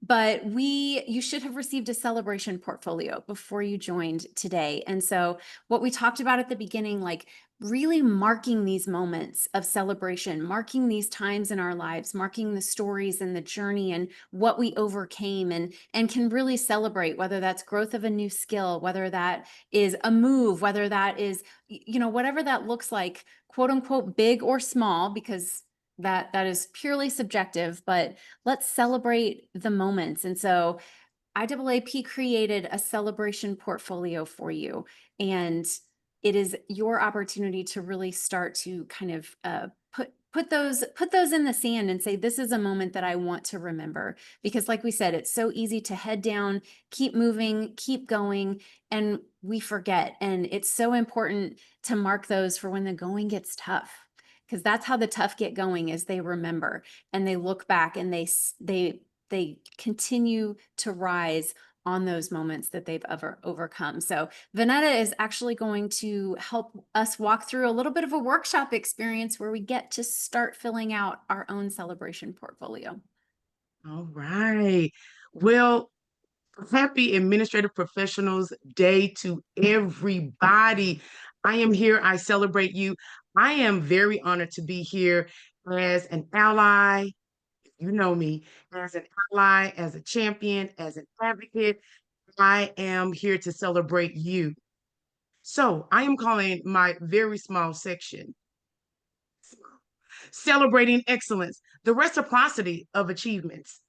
But you should have received a celebration portfolio before you joined today. And so what we talked about at the beginning, like really marking these moments of celebration, marking these times in our lives, marking the stories and the journey and what we overcame, and can really celebrate, whether that's growth of a new skill, whether that is a move, whether that is, whatever that looks like, quote unquote, big or small, because that is purely subjective, but let's celebrate the moments. And so IAAP created a celebration portfolio for you, and it is your opportunity to really start to kind of put those in the sand and say, this is a moment that I want to remember. Because like we said, it's so easy to head down, keep moving, keep going, and we forget. And it's so important to mark those for when the going gets tough, because that's how the tough get going, is they remember and they look back and they continue to rise on those moments that they've ever overcome. So Vanetta is actually going to help us walk through a little bit of a workshop experience where we get to start filling out our own celebration portfolio. All right. Well, happy Administrative Professionals Day to everybody. I am here. I celebrate you. I am very honored to be here as an ally. You know me, as an ally, as a champion, as an advocate. I am here to celebrate you. So I am calling my very small section Celebrating Excellence, the reciprocity of achievements.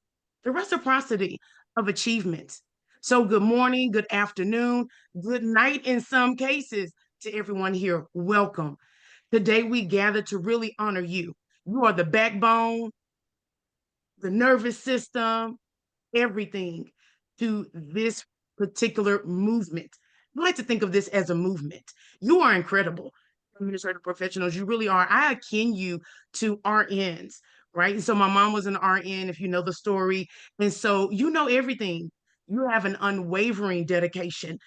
The reciprocity of achievements. So good morning, good afternoon, good night in some cases to everyone here. Welcome. Today we gather to really honor you. You are the backbone, the nervous system, everything to this particular movement. I like to think of this as a movement. You are incredible, administrative professionals. You really are. I akin you to RNs, right? And so my mom was an RN, if you know the story. And so you know everything. You have an unwavering dedication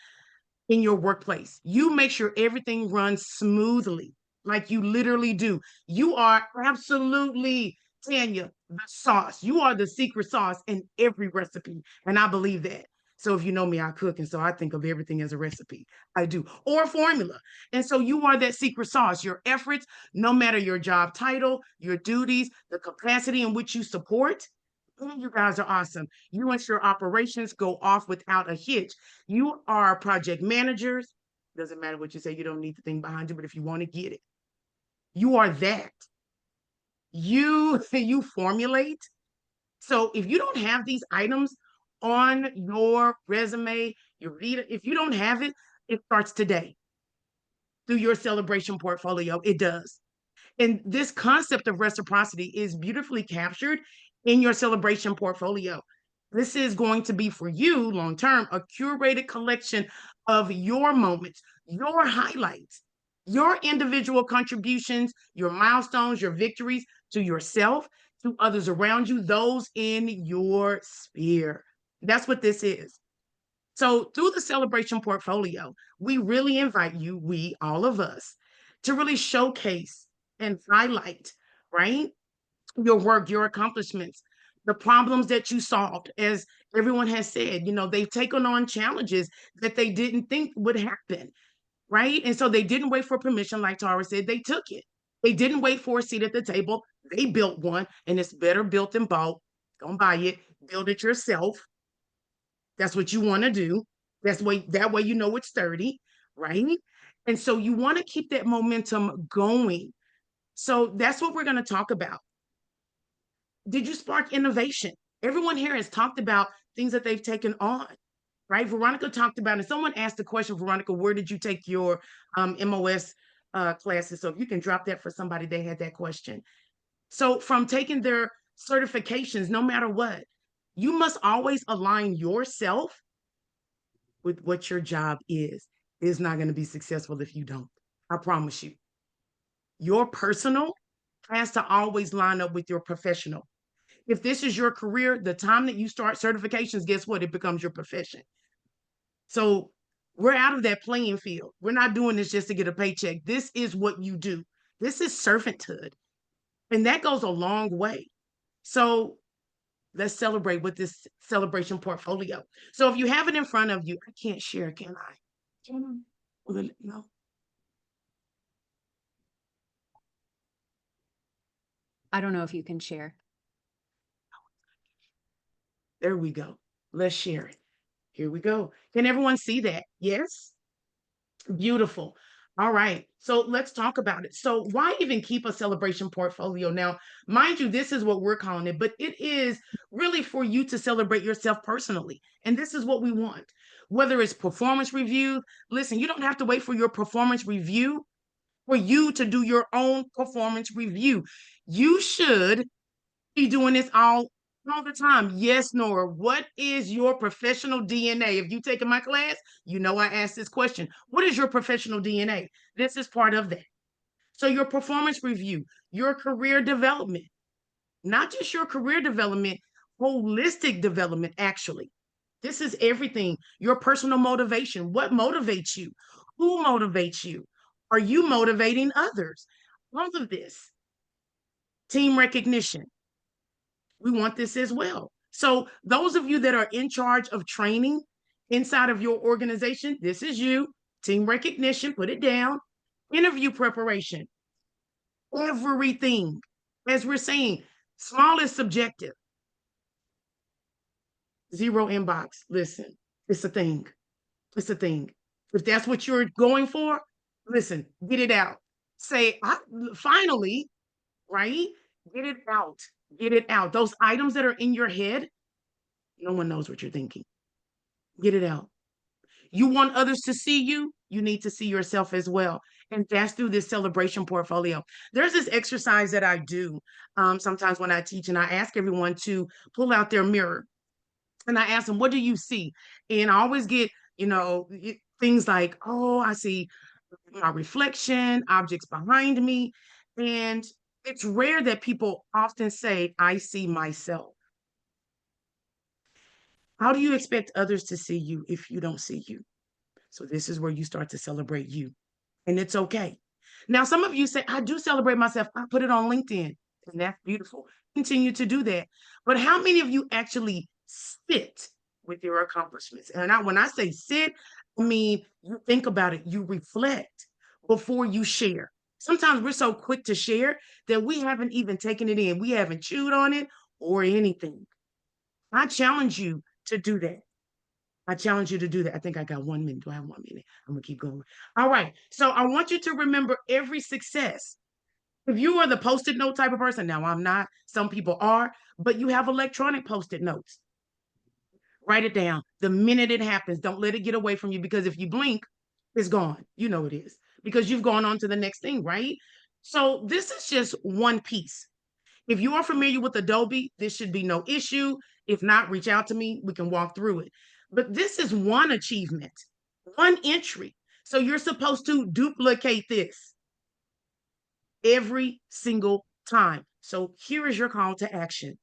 in your workplace. You make sure everything runs smoothly, like you literally do. You are absolutely, Tanya, the sauce. You are the secret sauce in every recipe. And I believe that. So if you know me, I cook. And so I think of everything as a recipe. I do, or a formula. And so you are that secret sauce. Your efforts, no matter your job title, your duties, the capacity in which you support, you guys are awesome. You ensure operations go off without a hitch. You are project managers. Doesn't matter what you say, you don't need the thing behind you, but if you want to get it, you are that. You formulate. So if you don't have these items on your resume, your reader, if you don't have it, it starts today through your celebration portfolio. It does. And this concept of reciprocity is beautifully captured in your celebration portfolio. This is going to be for you long-term, a curated collection of your moments, your highlights, your individual contributions, your milestones, your victories to yourself, to others around you, those in your sphere. That's what this is. So through the celebration portfolio, we really invite you, we, all of us, to really showcase and highlight, right? Your work, your accomplishments, the problems that you solved. As everyone has said, they've taken on challenges that they didn't think would happen, right? And so they didn't wait for permission, like Tara said, they took it. They didn't wait for a seat at the table. They built one, and it's better built than bought. Don't buy it, build it yourself. That's what you want to do. That way it's sturdy, right? And so you want to keep that momentum going. So that's what we're going to talk about. Did you spark innovation? Everyone here has talked about things that they've taken on, right? Veronica talked about, and someone asked the question, Veronica, where did you take your MOS classes? So if you can drop that for somebody, they had that question. So from taking their certifications, no matter what, you must always align yourself with what your job is. It's not going to be successful if you don't. I promise you. Your personal has to always line up with your professional. If this is your career, the time that you start certifications, guess what? It becomes your profession. So we're out of that playing field. We're not doing this just to get a paycheck. This is what you do. This is servanthood. And that goes a long way. So let's celebrate with this celebration portfolio. So if you have it in front of you, I can't share, can I? No. I don't know if you can share. There we go. Let's share it. Here we go. Can everyone see that? Yes? Beautiful. All right. So let's talk about it. So why even keep a celebration portfolio? Now, mind you, this is what we're calling it, but it is really for you to celebrate yourself personally. And this is what we want. Whether it's performance review, listen, you don't have to wait for your performance review for you to do your own performance review. You should be doing this all the time. Yes, Nora, what is your professional DNA? If you taken my class, I asked this question. What is your professional DNA? This is part of that. So your performance review, your career development, not just your career development, holistic development, actually. This is everything. Your personal motivation. What motivates you? Who motivates you? Are you motivating others? All of this. Team recognition. We want this as well. So those of you that are in charge of training inside of your organization, this is you. Team recognition, put it down. Interview preparation. Everything. As we're saying, small is subjective. Zero inbox. Listen, it's a thing. It's a thing. If that's what you're going for, listen, get it out. Say, finally, right? Get it out. Get it out. Those items that are in your head, no one knows what you're thinking. Get it out. You want others to see you, you need to see yourself as well. And that's through this celebration portfolio. There's this exercise that I do sometimes when I teach, and I ask everyone to pull out their mirror. And I ask them, what do you see? And I always get, things like, oh, I see my reflection, objects behind me. And it's rare that people often say, I see myself. How do you expect others to see you if you don't see you? So this is where you start to celebrate you. And it's okay. Now, some of you say, I do celebrate myself. I put it on LinkedIn. And that's beautiful. Continue to do that. But how many of you actually sit with your accomplishments? And when I say sit, I mean, you think about it, you reflect before you share. Sometimes we're so quick to share that we haven't even taken it in. We haven't chewed on it or anything. I challenge you to do that. I challenge you to do that. I think I got 1 minute. Do I have 1 minute? I'm gonna keep going. All right. So I want you to remember every success. If you are the Post-it note type of person, now I'm not, some people are, but you have electronic Post-it notes. Write it down. The minute it happens, don't let it get away from you, because if you blink, it's gone. You know it is, because you've gone on to the next thing, right? So this is just one piece. If you are familiar with Adobe, this should be no issue. If not, reach out to me. We can walk through it. But this is one achievement, one entry. So you're supposed to duplicate this every single time. So here is your call to action.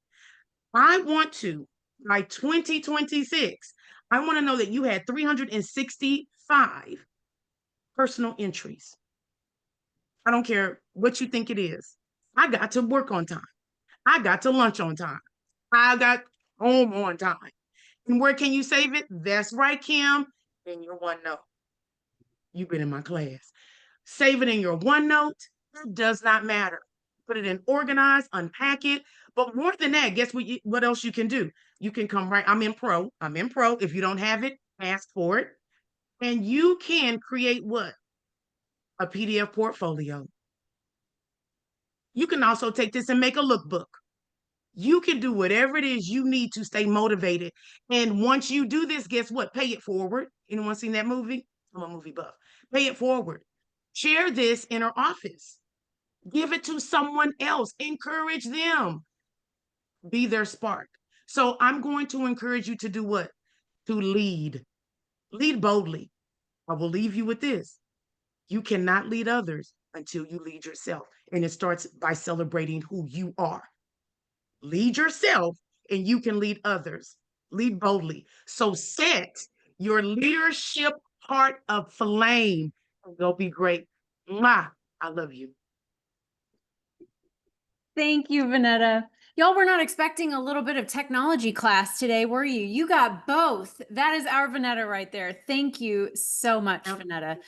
I want to, by 2026, I want to know that you had 365 personal entries. I don't care what you think it is. I got to work on time. I got to lunch on time. I got home on time. And where can you save it? That's right, Kim, in your OneNote. You've been in my class. Save it in your OneNote. It does not matter. Put it in organize, unpack it. But more than that, guess what else you can do? You can come right. I'm in Pro. I'm in Pro. If you don't have it, ask for it. And you can create what? A PDF portfolio. You can also take this and make a lookbook. You can do whatever it is you need to stay motivated. And once you do this, guess what? Pay it forward. Anyone seen that movie? I'm a movie buff. Pay it forward. Share this in our office. Give it to someone else. Encourage them. Be their spark. So I'm going to encourage you to do what? To lead. Lead boldly. I will leave you with this. You cannot lead others until you lead yourself. And it starts by celebrating who you are. Lead yourself and you can lead others. Lead boldly. So set your leadership heart aflame and go be great. Mwah. I love you. Thank you, Vanetta. Y'all were not expecting a little bit of technology class today, were you? You got both. That is our Vanetta right there. Thank you so much, Vanetta.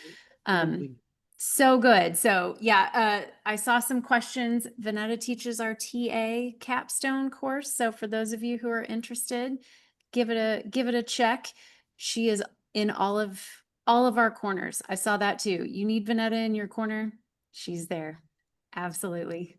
So good. So yeah, I saw some questions. Vanetta teaches our TA capstone course. So for those of you who are interested, give it a check. She is in all of our corners. I saw that too. You need Vanetta in your corner? She's there. Absolutely.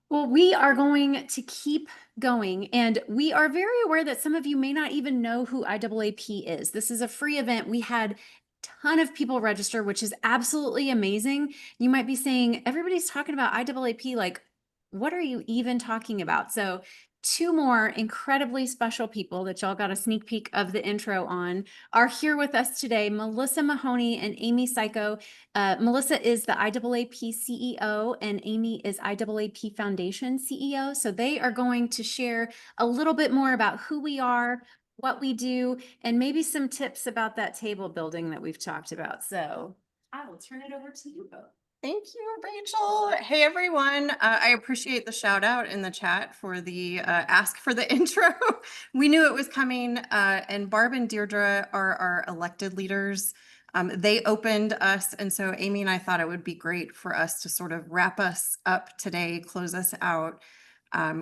Well, we are going to keep going, and we are very aware that some of you may not even know who IAAP is. This is a free event. We had a ton of people register, which is absolutely amazing. You might be saying, everybody's talking about IAAP, like, what are you even talking about? So two more incredibly special people that y'all got a sneak peek of the intro on are here with us today, Melissa Mahoney and Amy Psycho. Melissa is the IAAP CEO and Amy is IAAP Foundation CEO. So they are going to share a little bit more about who we are, what we do, and maybe some tips about that table building that we've talked about. So I will turn it over to you both. Thank you, Rachel. Hey, everyone. I appreciate the shout out in the chat for the ask for the intro. We knew it was coming, and Barb and Deirdre are our elected leaders. They opened us, and so Amy and I thought it would be great for us to sort of wrap us up today, close us out.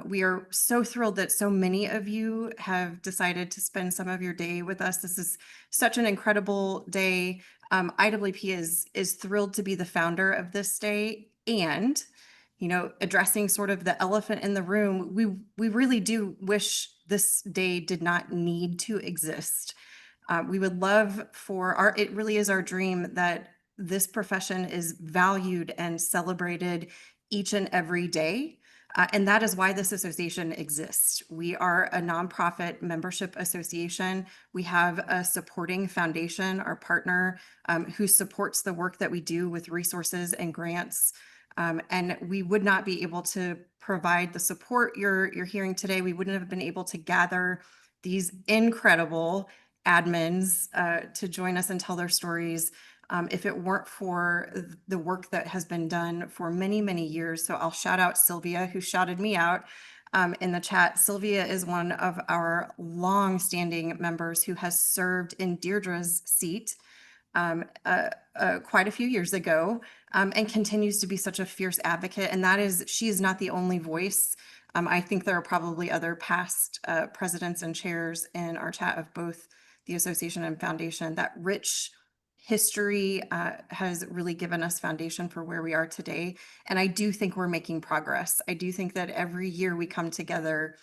We are so thrilled that so many of you have decided to spend some of your day with us. This is such an incredible day. IAAP is thrilled to be the founder of this day, and addressing sort of the elephant in the room, we really do wish this day did not need to exist. We would love for it really is our dream that this profession is valued and celebrated each and every day. And that is why this association exists. We are a nonprofit membership association. We have a supporting foundation, our partner, who supports the work that we do with resources and grants. And we would not be able to provide the support you're hearing today. We wouldn't have been able to gather these incredible admins to join us and tell their stories if it weren't for the work that has been done for many, many years. So I'll shout out Sylvia, who shouted me out in the chat. Sylvia is one of our long-standing members who has served in Deirdre's seat quite a few years ago and continues to be such a fierce advocate. And she is not the only voice. I think there are probably other past presidents and chairs in our chat of both the association and foundation. That rich history has really given us foundation for where we are today. And I do think we're making progress. I do think that every year we come together,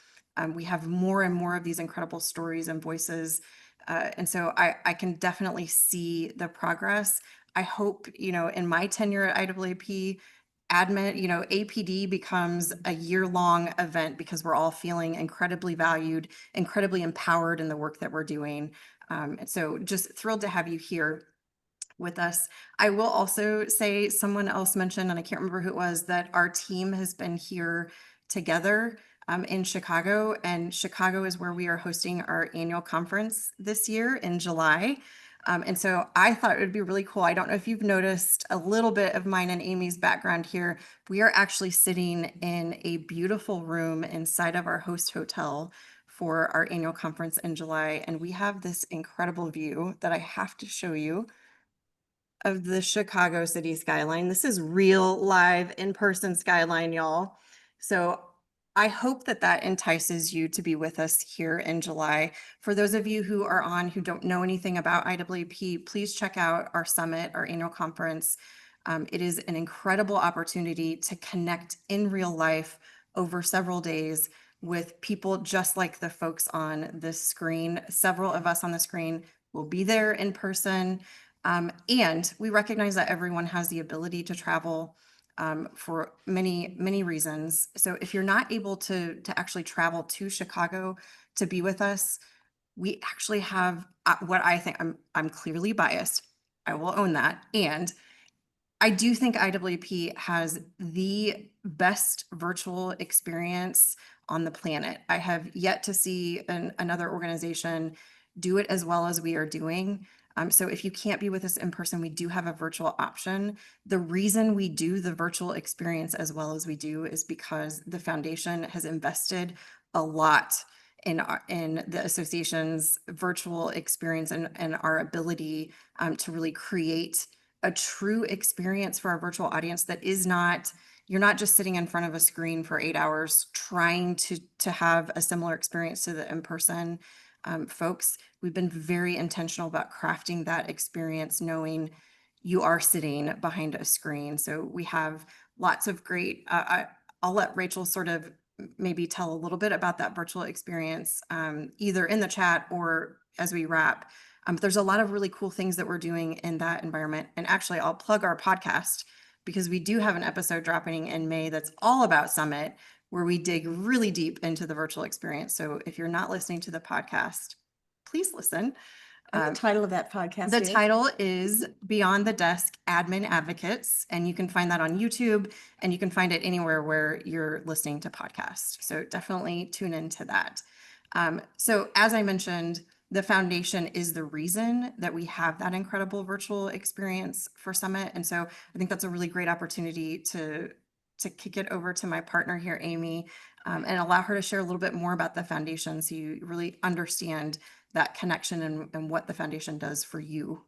we have more and more of these incredible stories and voices. And so I can definitely see the progress. I hope, in my tenure at IAAP, admin, APD becomes a year-long event because we're all feeling incredibly valued, incredibly empowered in the work that we're doing. And so just thrilled to have you here with us. I will also say, someone else mentioned, and I can't remember who it was, that our team has been here together in Chicago, and Chicago is where we are hosting our annual conference this year in July. And so I thought it would be really cool. I don't know if you've noticed a little bit of mine and Amy's background here. We are actually sitting in a beautiful room inside of our host hotel for our annual conference in July. And we have this incredible view that I have to show you of the Chicago city skyline. This is real live in-person skyline, y'all. So I hope that that entices you to be with us here in July. For those of you who are on who don't know anything about IAAP, please check out our summit, our annual conference. It is an incredible opportunity to connect in real life over several days with people just like the folks on this screen. Several of us on the screen will be there in person. And we recognize that everyone has the ability to travel for many, many reasons. So if you're not able to actually travel to Chicago to be with us, we actually have what I think, I'm clearly biased. I will own that. And I do think IAAP has the best virtual experience on the planet. I have yet to see another organization do it as well as we are doing. So if you can't be with us in person, we do have a virtual option. The reason we do the virtual experience as well as we do is because the foundation has invested a lot in the association's virtual experience and our ability to really create a true experience for our virtual audience that is not, you're not just sitting in front of a screen for 8 hours trying to have a similar experience to the in-person folks. We've been very intentional about crafting that experience, knowing you are sitting behind a screen. So we have lots of great, I'll let Rachel sort of maybe tell a little bit about that virtual experience, either in the chat or as we wrap. There's a lot of really cool things that we're doing in that environment. And actually, I'll plug our podcast because we do have an episode dropping in May that's all about Summit, where we dig really deep into the virtual experience. So if you're not listening to the podcast, please listen. And the title of that podcast The is? title is Beyond the Desk Admin Advocates, and you can find that on YouTube, and you can find it anywhere where you're listening to podcasts. So definitely tune into that. So as I mentioned, the foundation is the reason that we have that incredible virtual experience for Summit. And so I think that's a really great opportunity to kick it over to my partner here, Amy, and allow her to share a little bit more about the foundation so you really understand that connection and what the foundation does for you.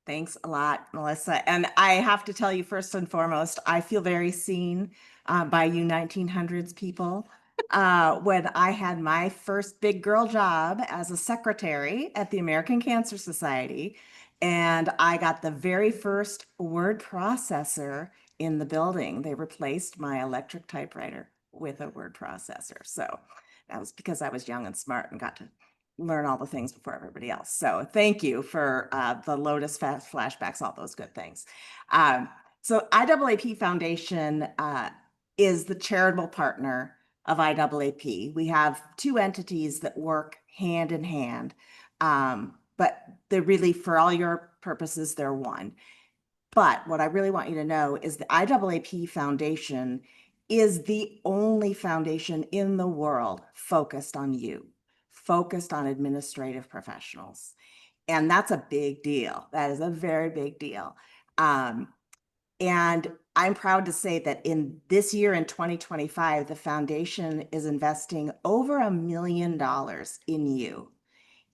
Thanks a lot, Melissa. And I have to tell you, first and foremost, I feel very seen by you 1900s people. When I had my first big girl job as a secretary at the American Cancer Society, and I got the very first word processor in the building. They replaced my electric typewriter with a word processor. So that was because I was young and smart and got to learn all the things before everybody else. So thank you for the Lotus flashbacks, all those good things. So IAAP Foundation is the charitable partner of IAAP. We have two entities that work hand in hand, but they're really, for all your purposes, they're one. But what I really want you to know is the IAAP Foundation is the only foundation in the world focused on you, focused on administrative professionals. And that's a big deal. That is a very big deal. And I'm proud to say that in this year, in 2025, the foundation is investing over $1 million in you,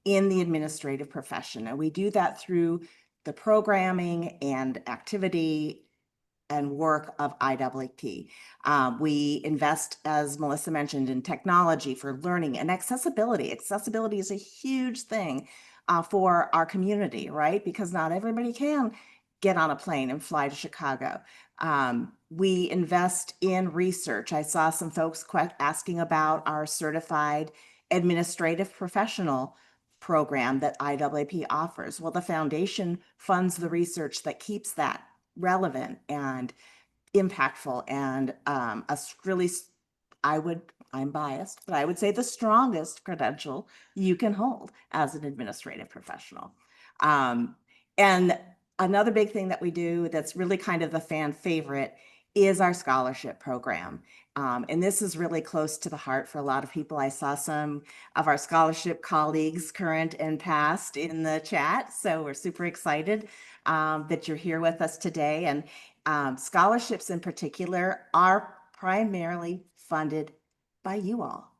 in the administrative profession. And we do that through the programming and activity and work of IAAP. We invest, as Melissa mentioned, in technology for learning and accessibility. Accessibility is a huge thing for our community, right? Because not everybody can get on a plane and fly to Chicago. We invest in research. I saw some folks asking about our certified administrative professional program that IAAP offers. Well, the foundation funds the research that keeps that relevant and impactful and I'm biased, but I would say the strongest credential you can hold as an administrative professional. And another big thing that we do that's really kind of the fan favorite is our scholarship program. And this is really close to the heart for a lot of people. I saw some of our scholarship colleagues, current and past, in the chat. So we're super excited that you're here with us today. And scholarships in particular are primarily funded by you all,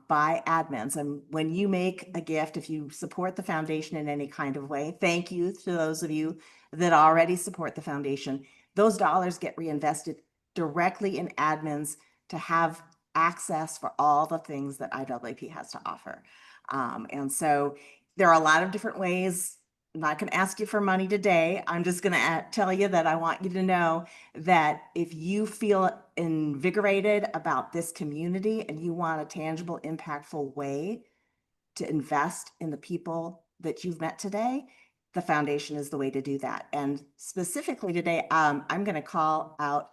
by admins. And when you make a gift, if you support the foundation in any kind of way, thank you to those of you that already support the foundation. Those dollars get reinvested directly in admins to have access for all the things that IAAP has to offer. And so there are a lot of different ways. I'm not going to ask you for money today. I'm just going to tell you that I want you to know that if you feel invigorated about this community and you want a tangible, impactful way to invest in the people that you've met today, the foundation is the way to do that. And specifically today, I'm going to call out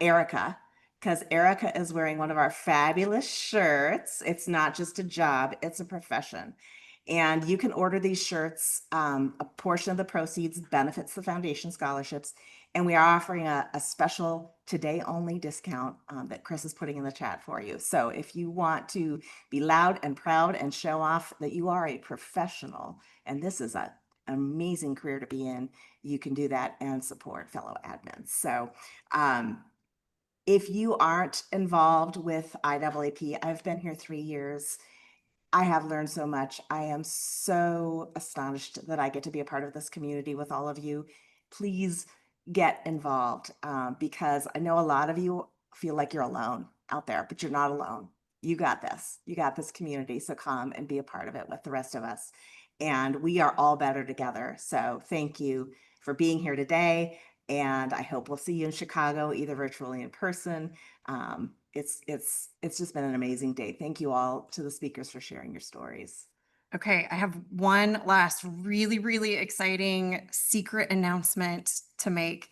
Erica, because Erica is wearing one of our fabulous shirts. It's not just a job, it's a profession. And you can order these shirts. A portion of the proceeds benefits the foundation scholarships. And we are offering a special today only discount that Chris is putting in the chat for you. So if you want to be loud and proud and show off that you are a professional, and this is an amazing career to be in, you can do that and support fellow admins. So if you aren't involved with IAAP, I've been here 3 years. I have learned so much. I am so astonished that I get to be a part of this community with all of you. Please get involved because I know a lot of you feel like you're alone out there, but you're not alone. You got this. You got this community. So come and be a part of it with the rest of us. And we are all better together. So thank you for being here today. And I hope we'll see you in Chicago, either virtually or in person. It's just been an amazing day. Thank you all to the speakers for sharing your stories. Okay, I have one last really exciting secret announcement to make.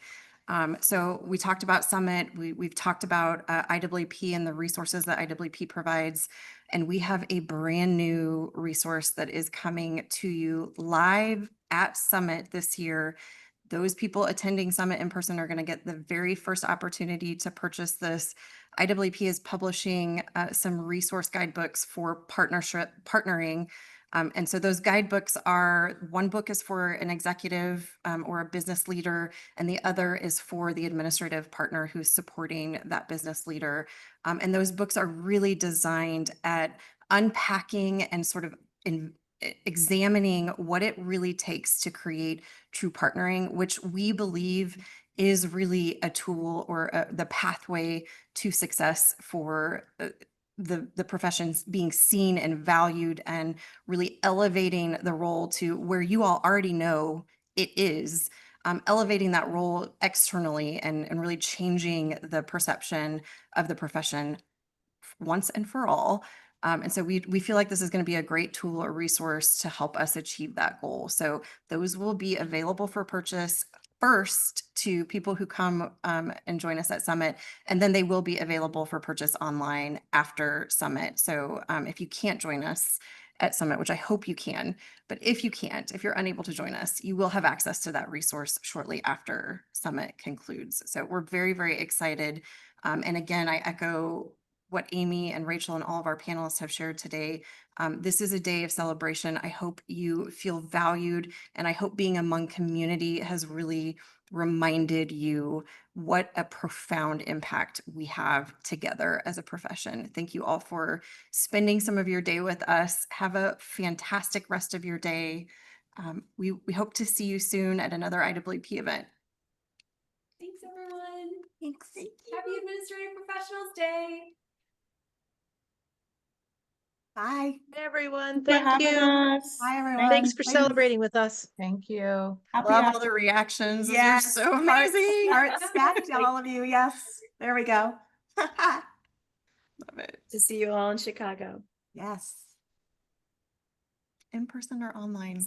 So we talked about Summit, we've talked about IAAP and the resources that IAAP provides, and we have a brand new resource that is coming to you live at Summit this year. Those people attending Summit in person are going to get the very first opportunity to purchase this. IAAP is publishing some resource guidebooks for partnering. And so those guidebooks are, one book is for an executive or a business leader, and the other is for the administrative partner who's supporting that business leader. And those books are really designed at unpacking and sort of examining what it really takes to create true partnering, which we believe is really a tool or the pathway to success for the professions being seen and valued and really elevating the role to where you all already know it is, elevating that role externally and really changing the perception of the profession once and for all. And so we feel like this is going to be a great tool or resource to help us achieve that goal. So those will be available for purchase first to people who come and join us at Summit, and then they will be available for purchase online after Summit. So if you can't join us at Summit, which I hope you can, but if you can't, if you're unable to join us, you will have access to that resource shortly after Summit concludes. So we're very excited. And again, I echo what Amy and Rachel and all of our panelists have shared today. This is a day of celebration. I hope you feel valued, and I hope being among community has really reminded you what a profound impact we have together as a profession. Thank you all for spending some of your day with us. Have a fantastic rest of your day. We hope to see you soon at another IAAP event. Thanks, everyone. Thanks. Happy Administrative Professionals Day. Bye. Hey, everyone. For Thank having you. us. Bye, everyone. Thanks for Thanks. celebrating with us. Thank you. Happy Love all the reactions. Those are Yes, so amazing. Heart stacked to all of you. Yes, there we go. Love it. To see you all in Chicago. Yes. In person or online?